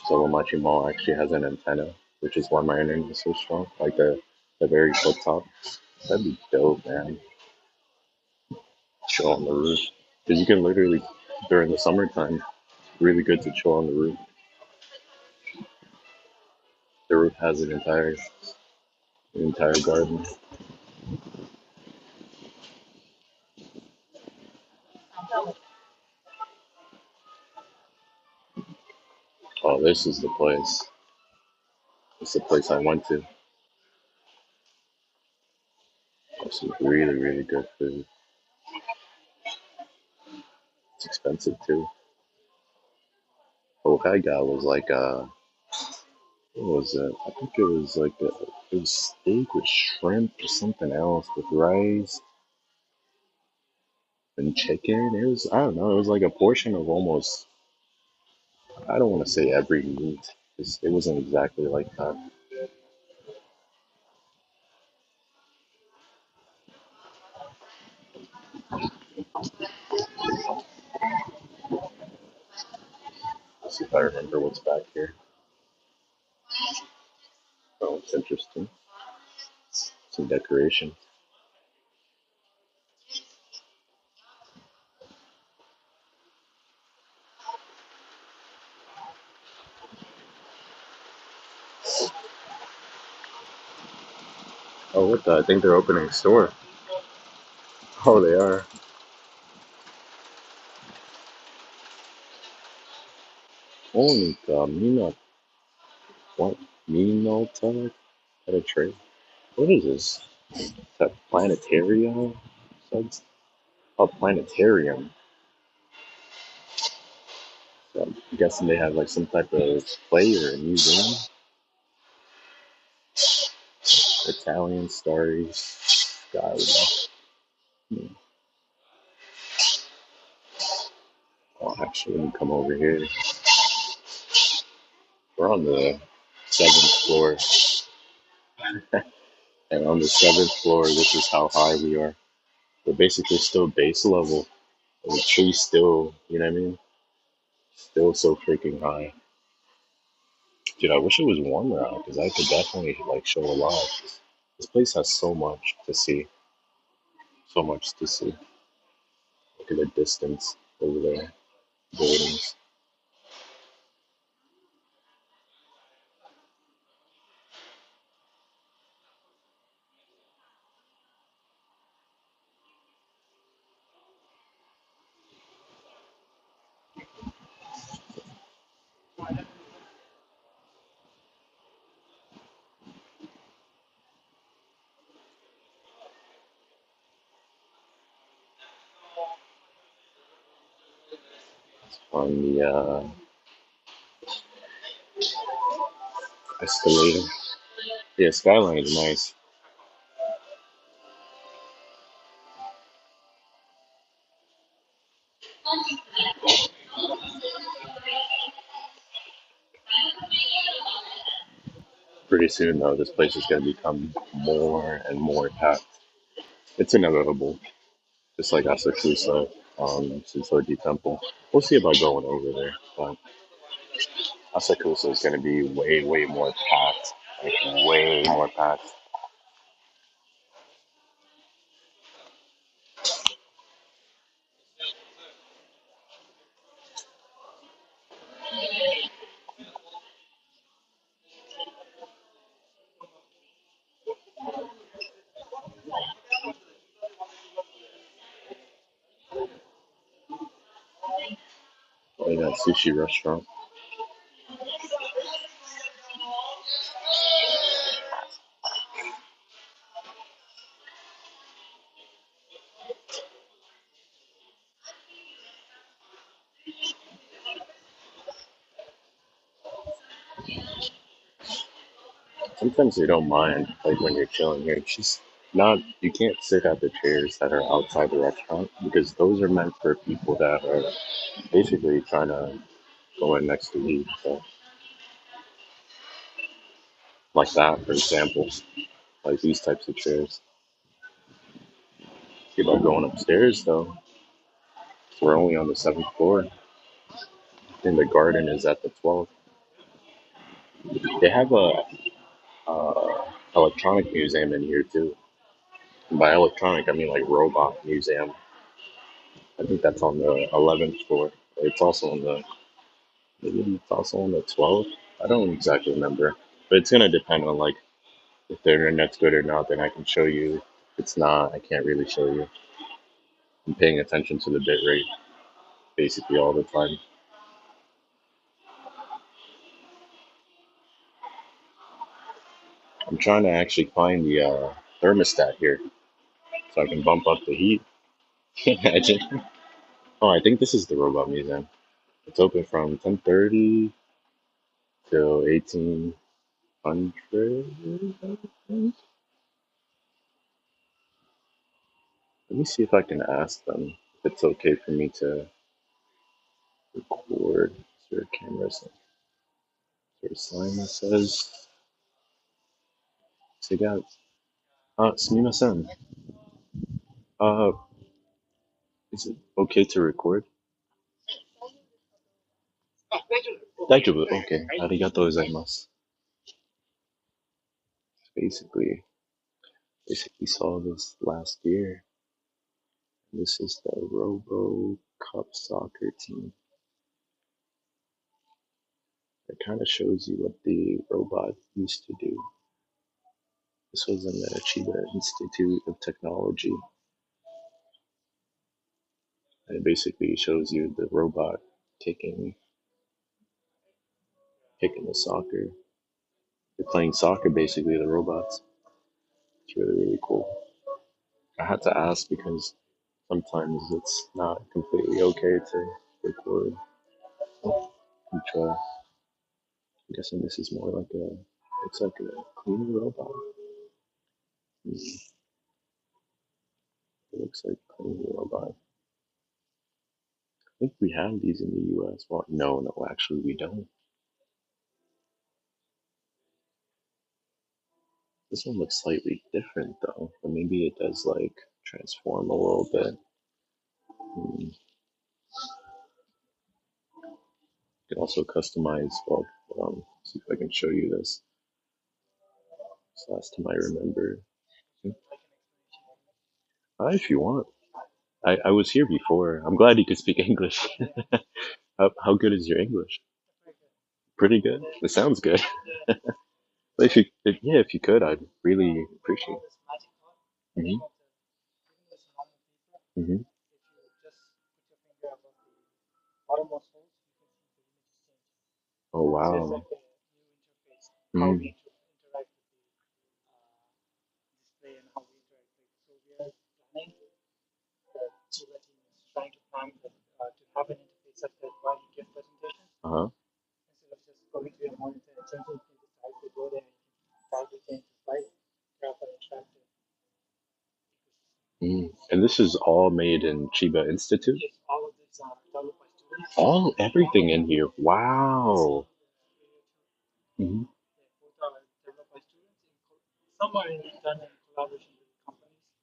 Solomachi Mall actually has an antenna, which is why my internet is so strong. Like the very flip top. That'd be dope, man. Chill on the roof. Because you can literally, during the summertime, really good to chill on the roof. The roof has an entire garden. Oh, this is the place. It's the place I went to. This is really, really good food. It's expensive too. But what I got was like what was it? I think it was like it was steak with shrimp or something else with rice and chicken. It was I don't know. It was like a portion of almost I don't want to say every meat. It wasn't exactly like that. Let's see if I remember what's back here. Oh, it's interesting. Some decoration. Oh, what the? I think they're opening a store. Oh, they are. Holy God, Mina, what? Minota at a trade? What is this? Is that planetarium? That's a planetarium. So I'm guessing they have like some type of play or a museum. Italian stories. Sky. Hmm. Oh, actually, let me come over here. We're on the seventh floor, and on the seventh floor, this is how high we are. We're basically still base level. And the tree's still, you know what I mean? Still so freaking high. Dude, I wish it was warmer out because I could definitely like show a lot. This place has so much to see, so much to see. Look at the distance over there, buildings. On the escalator. Yeah, skyline is nice. Pretty soon though, this place is gonna become more and more packed. It's inevitable, just like Asakusa, Shinsoji Temple. We'll see about going over there, but Asakusa is gonna be way, way more packed. Like way more packed. Oh yeah, sushi restaurant. Sometimes they don't mind, like when you're chilling here. It's just not, you can't sit at the chairs that are outside the restaurant because those are meant for people that are basically trying to go in next to eat. So, like that, for example, like these types of chairs. See about going upstairs though. So we're only on the seventh floor. And the garden is at the 12th. They have a electronic museum in here too. And by electronic, I mean like robot museum. I think that's on the 11th floor. It's also on the maybe it's also on the 12th. I don't exactly remember, but it's gonna depend on like if the internet's good or not. Then I can show you. If it's not, I can't really show you. I'm paying attention to the bit rate basically all the time. I'm trying to actually find the thermostat here so I can bump up the heat. Imagine. Oh, I think this is the robot museum. It's open from 10:30 till 1800. Let me see if I can ask them if it's okay for me to record. Is there a camera? Is there a sign that says? 違う。すみません. Uh, is it okay to record? 大丈夫? Okay. ありがとうございます. Basically, basically saw this last year. This is the Robo Cup soccer team. It kind of shows you what the robot used to do. This was in the Chiba Institute of Technology. And it basically shows you the robot kicking the soccer. They're playing soccer basically, the robots. It's really, really cool. I had to ask because sometimes it's not completely okay to record. Oh, try. I'm guessing this is more like a, it's like a cleaning robot. It looks like a cleaning robot. I think we have these in the US. Well, no, no, actually we don't. This one looks slightly different though, but maybe it does like transform a little bit. You can also customize, well, See if I can show you this. It's the last time I remember. If you want. I was here before. I'm glad you could speak English. How good is your English? Pretty good. It sounds good. Yeah, if you could, I'd really appreciate it. Hmm. Hmm. Oh wow. Mm. Uh-huh. Mm. And this is all made in Chiba Institute? All everything in here. Wow. Hmm.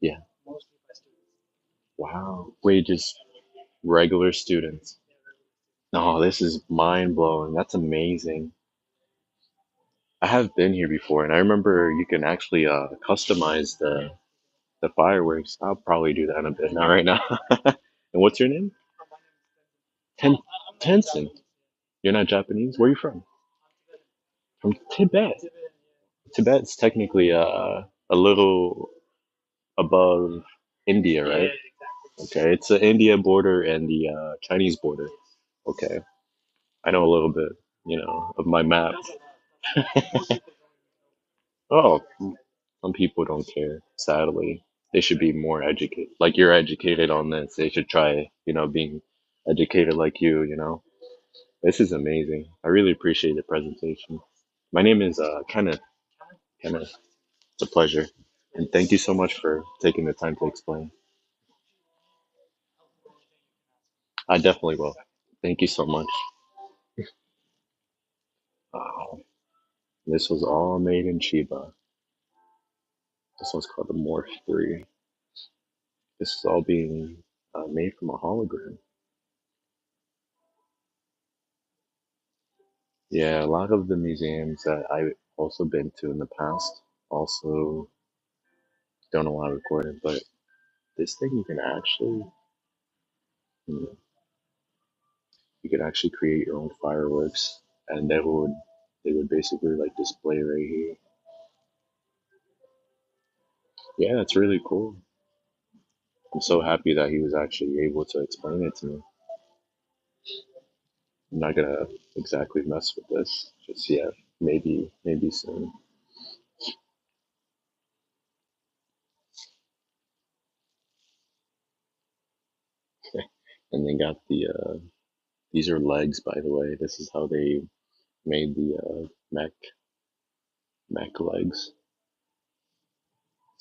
Yeah. Wow. Wait, just regular students. No, this is mind blowing. That's amazing. I have been here before, and I remember you can actually customize the fireworks. I'll probably do that in a bit. Not right now. And what's your name? Ten Tenson. You're not Japanese. Where are you from? From Tibet. Tibet's technically a little above India, right? Okay, it's the India border and the Chinese border. Okay, I know a little bit, of my map. Oh, some people don't care, sadly. They should be more educated. Like you're educated on this. They should try, being educated like you. This is amazing. I really appreciate the presentation. My name is Kenneth. Kenneth. It's a pleasure. And thank you so much for taking the time to explain. I definitely will. Thank you so much. Wow. This was all made in Chiba. This one's called the Morph 3. This is all being made from a hologram. Yeah, a lot of the museums that I've also been to in the past also don't allow recording, but this thing you, know, you can actually create your own fireworks, and they would basically like display right here. Yeah, it's really cool. I'm so happy that he was actually able to explain it to me. I'm not gonna exactly mess with this just yet. Maybe soon. And they got these are legs, by the way. This is how they made the mech legs.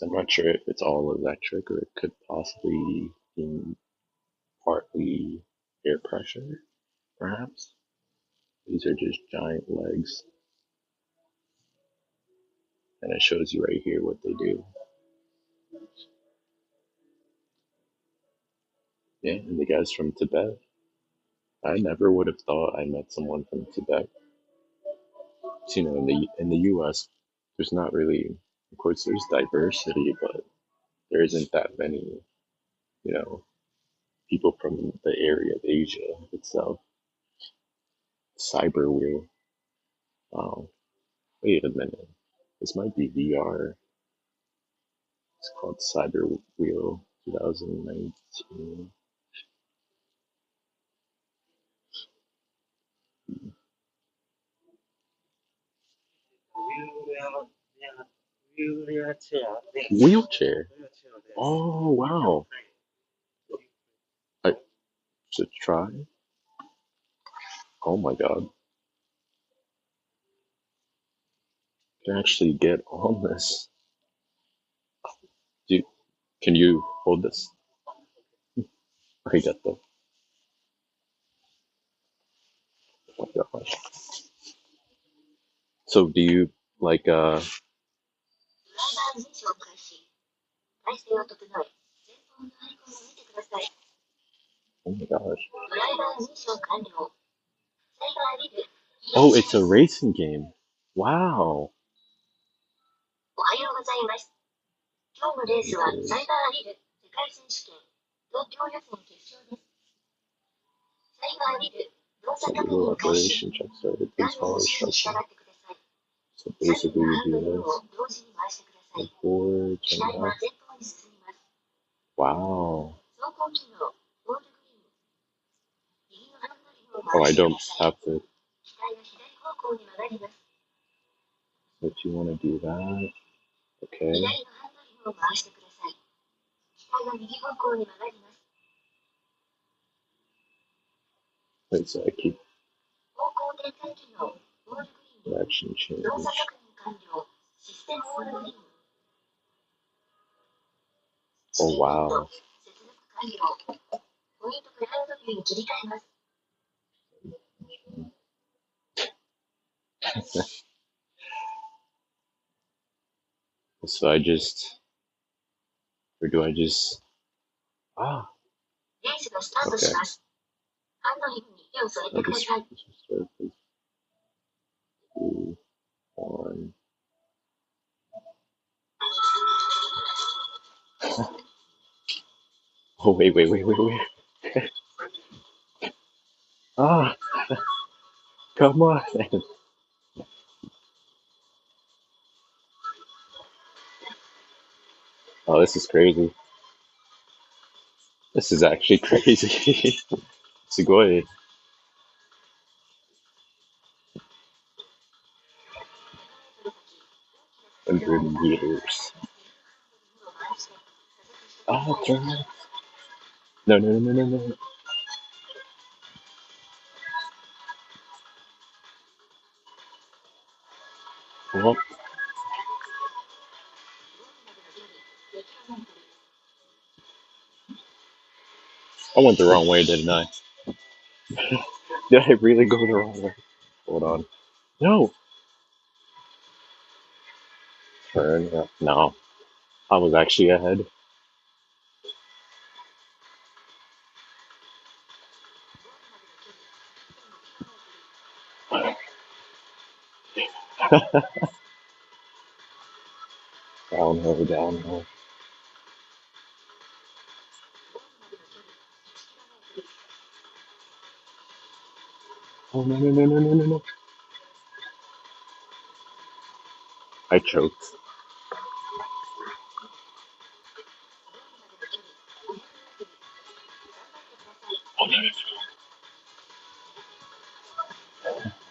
I'm not sure if it's all electric or it could possibly be partly air pressure, perhaps. These are just giant legs, and it shows you right here what they do. Yeah, and the guy's from Tibet. I never would have thought I met someone from Tibet. So, in the U.S., there's not really, of course, there's diversity, but there isn't that many, you know, people from the area of Asia itself. Cyber wheel. Wow. Wait a minute. This might be VR. It's called Cyber Wheel 2019. Wheelchair. Oh wow. I should try. Oh my god. I can actually get on this. Do, can you hold this? I get the. Oh my gosh. So do you like oh my gosh. Oh, it's a racing game. Wow. Illegal operation check started. Please follow instructions. So basically, you do this. And forward, turn left. Wow. Oh, I don't have to. So if you want to do that, okay. Wait, so I keep direction change. Oh wow. So I just, or do I just? Ah, okay. I just start with 2, 1. Oh wait. Ah, come on. Oh, this is crazy. This is actually crazy. Sugoi. 100 meters. Ah, turn left. No. Well, I went the wrong way, didn't I? Did I really go the wrong way? Hold on. No. Turn left. No. I was actually ahead. Downhill. Oh, no. I choked.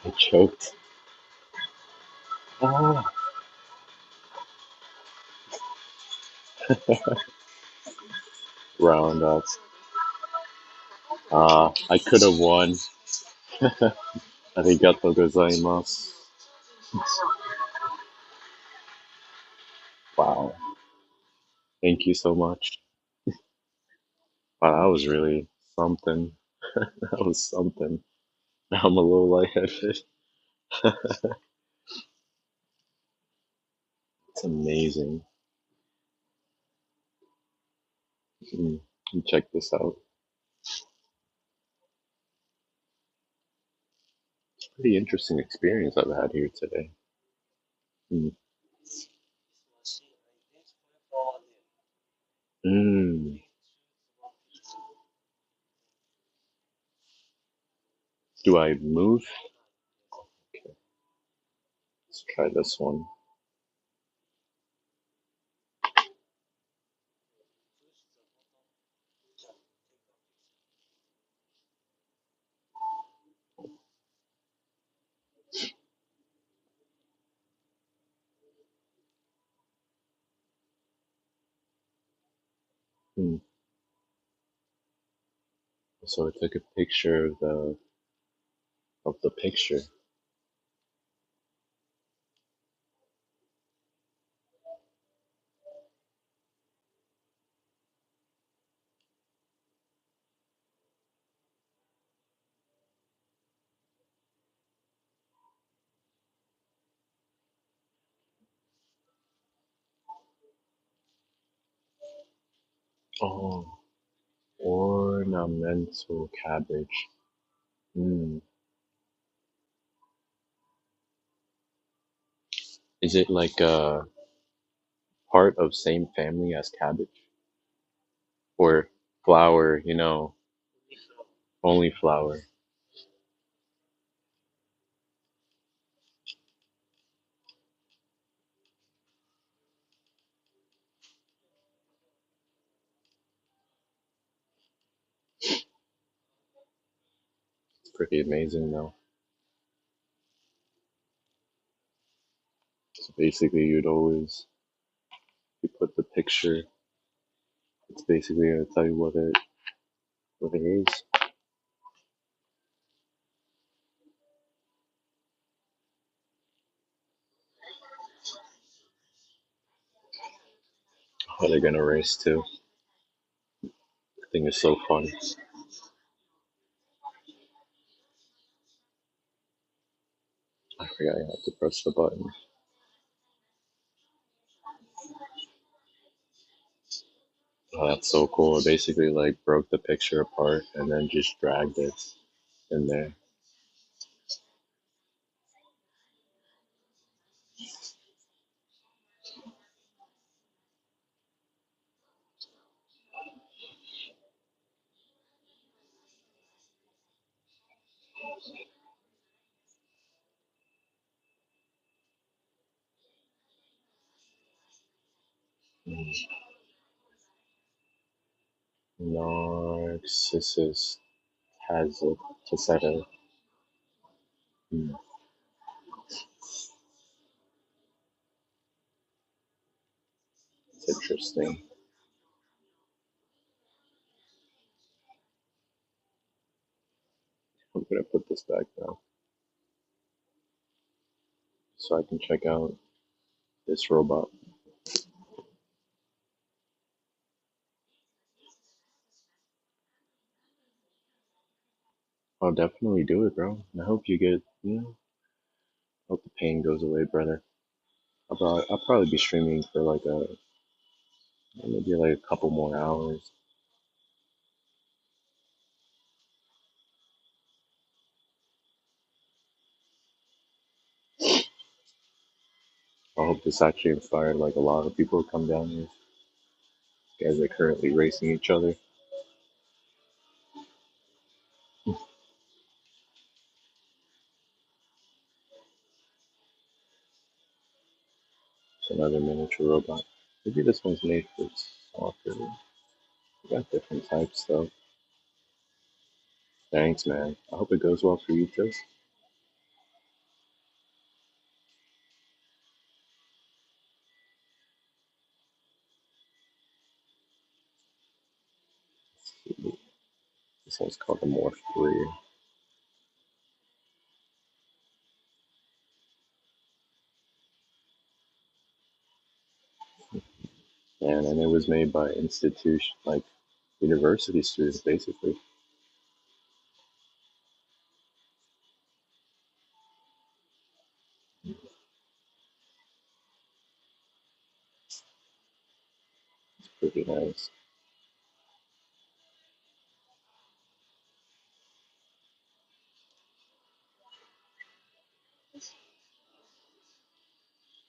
I choked. Ah, round up. I could have won. Arigato gozaimasu. Wow. Thank you so much. Wow, that was really something. That was something. Now I'm a little lightheaded. It's amazing. Mm, check this out. Pretty interesting experience I've had here today. Mm. Mm. Do I move? Okay, let's try this one. Mm. So I took a picture of the picture. Oh, ornamental cabbage. Mm. Is it like a part of same family as cabbage or flower? Only flower. It's pretty amazing though. So basically, you put the picture. It's basically gonna tell you what it is. How they're gonna race too. I think it's so fun. I forgot I have to press the button. Oh, that's so cool. It basically like broke the picture apart and then just dragged it in there. Mm. Narcissus has a Taceta. Mm, it's interesting. I'm gonna put this back now so I can check out this robot. I'll definitely do it, bro. I hope you get, hope the pain goes away, brother. I'll probably be streaming for like maybe like a couple more hours. I hope this actually inspired like a lot of people to come down here. Guys are currently racing each other. It's another miniature robot. Maybe this one's made for soccer. We got different types though. Thanks, man. I hope it goes well for you too. This one's called the Morph 3. And it was made by institution, like university students, basically. Pretty nice.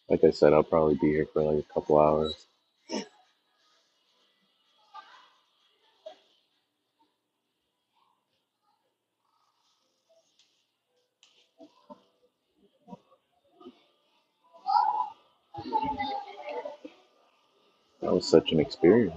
Like I said, I'll probably be here for like a couple hours. That was such an experience.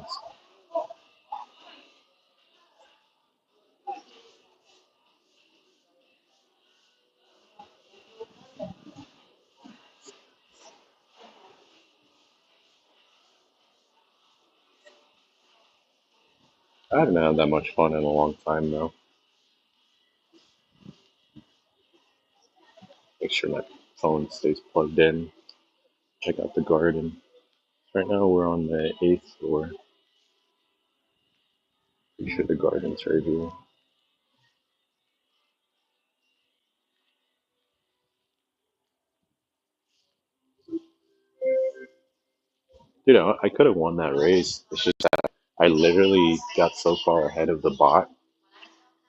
I haven't had that much fun in a long time though. Make sure my phone stays plugged in. Check out the garden. Right now we're on the 8th floor. Pretty sure the garden's right here. Dude, I could have won that race. It's just that I literally got so far ahead of the bot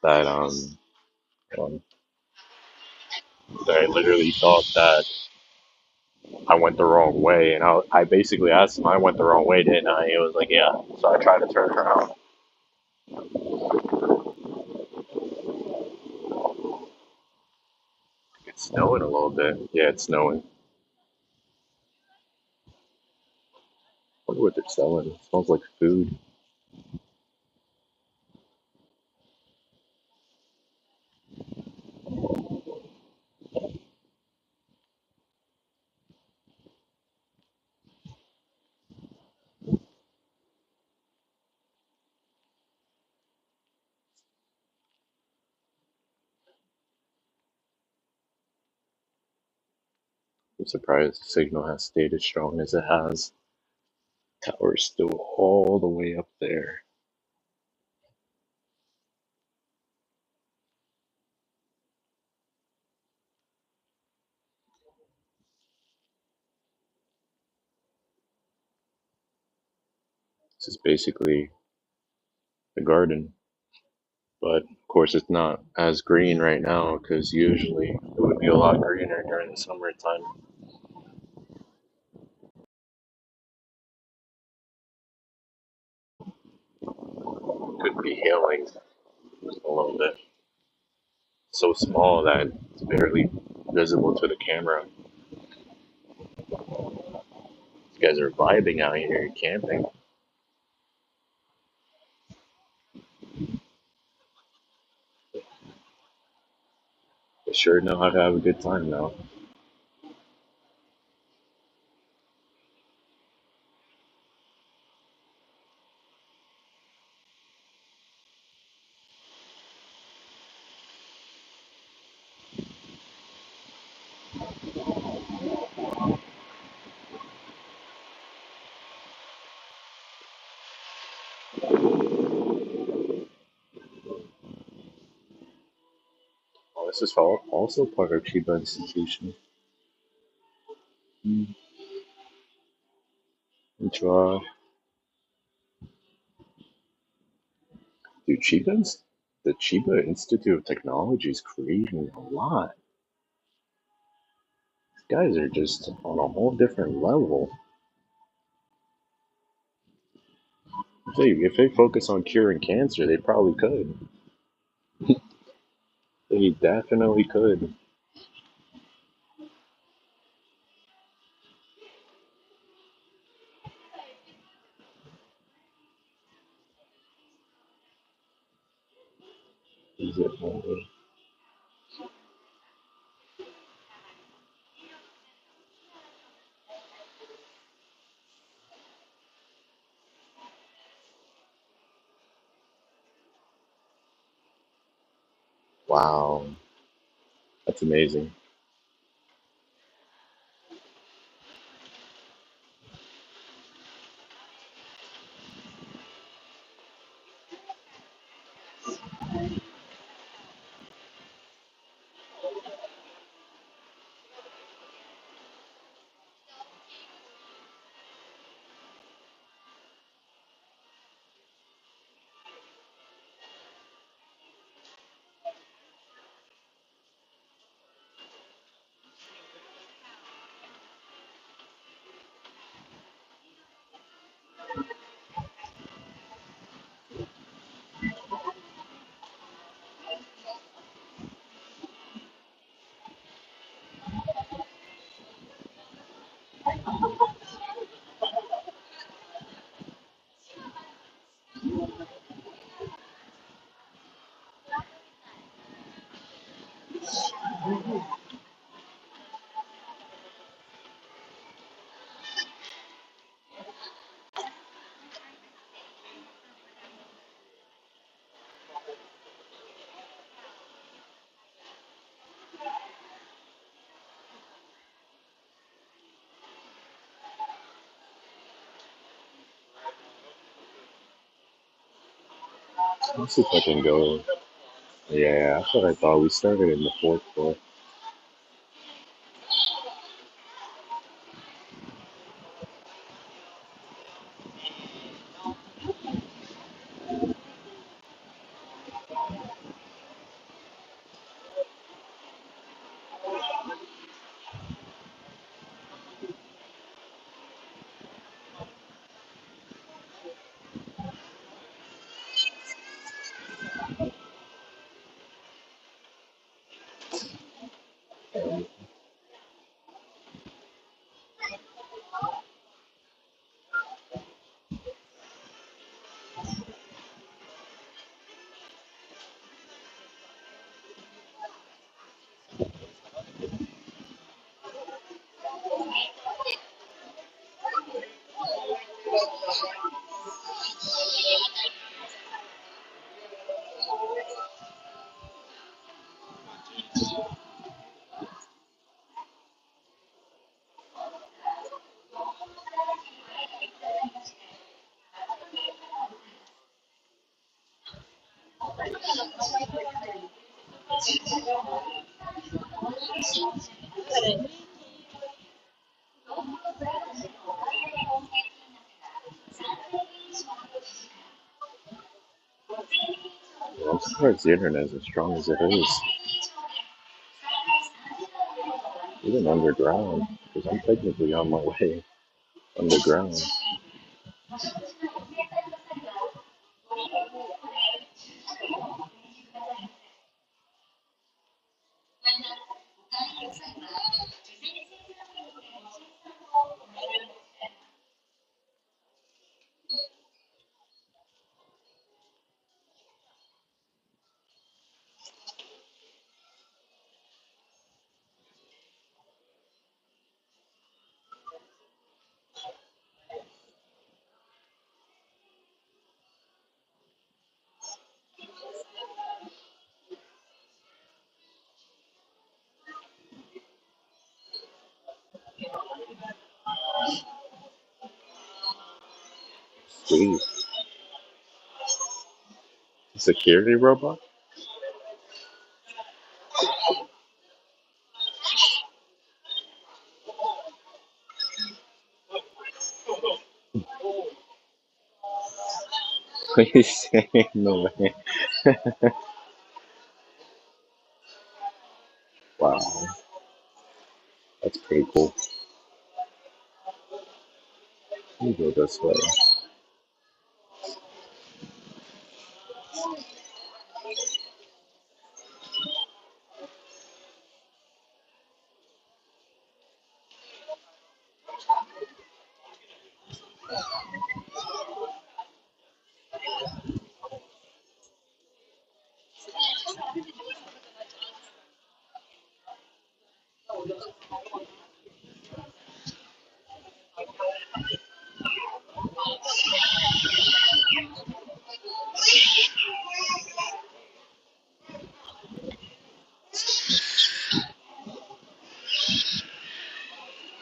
that um that I literally thought that I went the wrong way, and I basically asked him, I went the wrong way, didn't I? It was like, yeah. So I tried to turn around. It's snowing a little bit. Yeah, it's snowing. I wonder what they're selling. It smells like food. I'm surprised the signal has stayed as strong as it has. Tower's still all the way up there. This is basically the garden. But of course, it's not as green right now because usually it would be a lot greener during the summertime. Could be hailing a little bit. So small that it's barely visible to the camera. You guys are vibing out here, camping. They sure know how to have a good time now. Oh, this is also part of Chiba Institution. Mm. Konnichiwa. Dude, the Chiba Institute of Technology is creating a lot. These guys are just on a whole different level. If they focus on curing cancer, they probably could. They definitely could. Is it Wow, that's amazing. Let's see if I can go. Yeah, that's what I thought. We started in the fourth floor. Well, I'm surprised the internet is as strong as it is, even underground, because I'm technically on my way underground. Sweet. Security robot? What are you saying? No way. Wow, that's pretty cool. Let me go this way.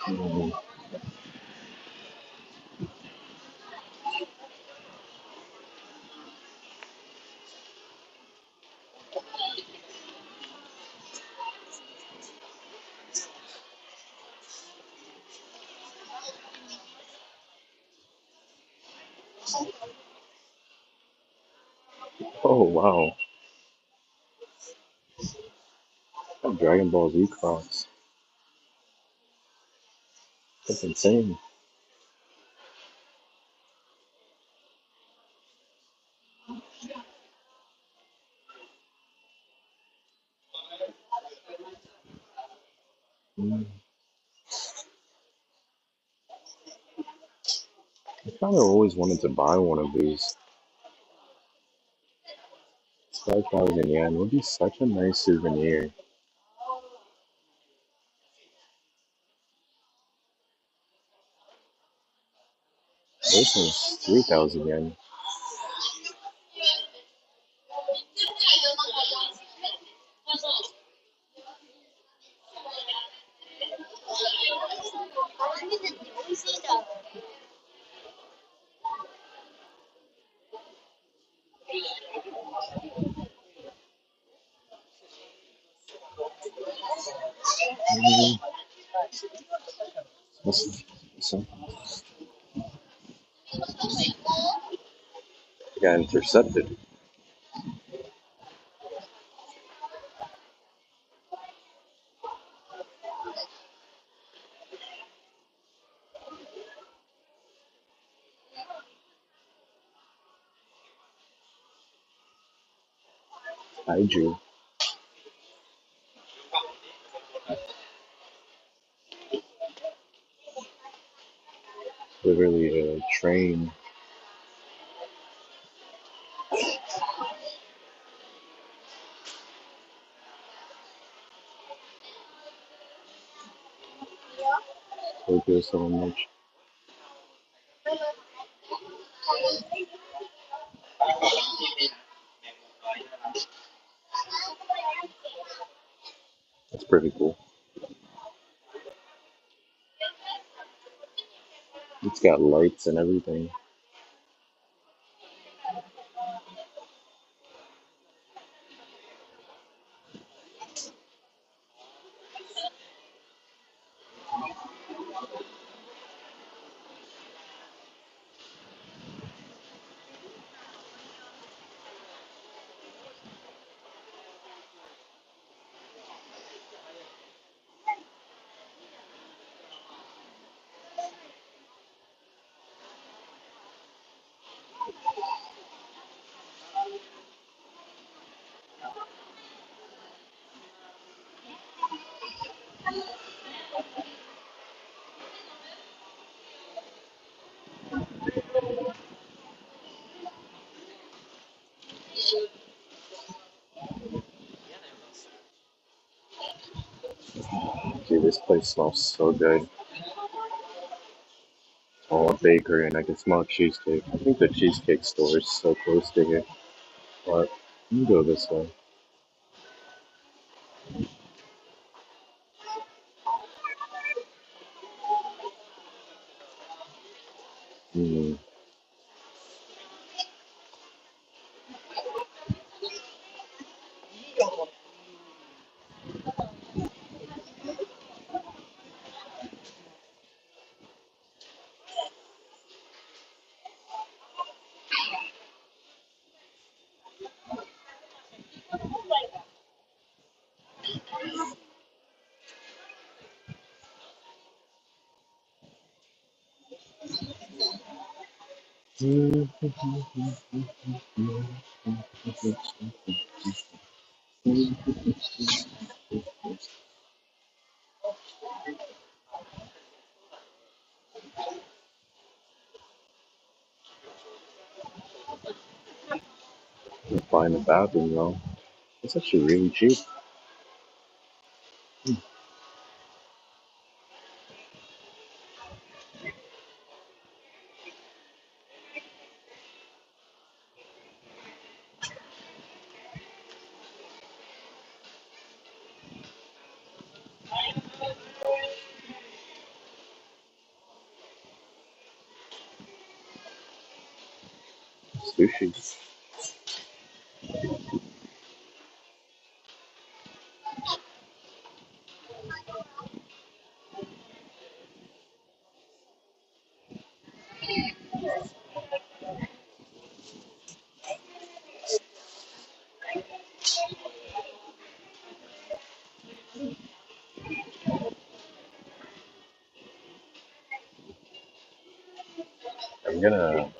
Mm. Oh wow, that Dragon Ball Z cross. That's insane. Mm. I kind of always wanted to buy one of these. 5,000 yen would be such a nice souvenir. This one's 3,000 yen. Mm. This got intercepted. Kaiju. Literally a train. Tokyo so much. That's pretty cool. It's got lights and everything. Dude, this place smells so good. Oh, a bakery, and I can smell cheesecake. I think the cheesecake store is so close to here. But let me go this way. Hmm. Find a bathroom though. It's actually really cheap. Sushi. I'm gonna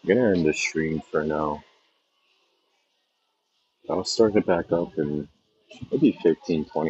end the stream for now. I'll start it back up in maybe 15, 20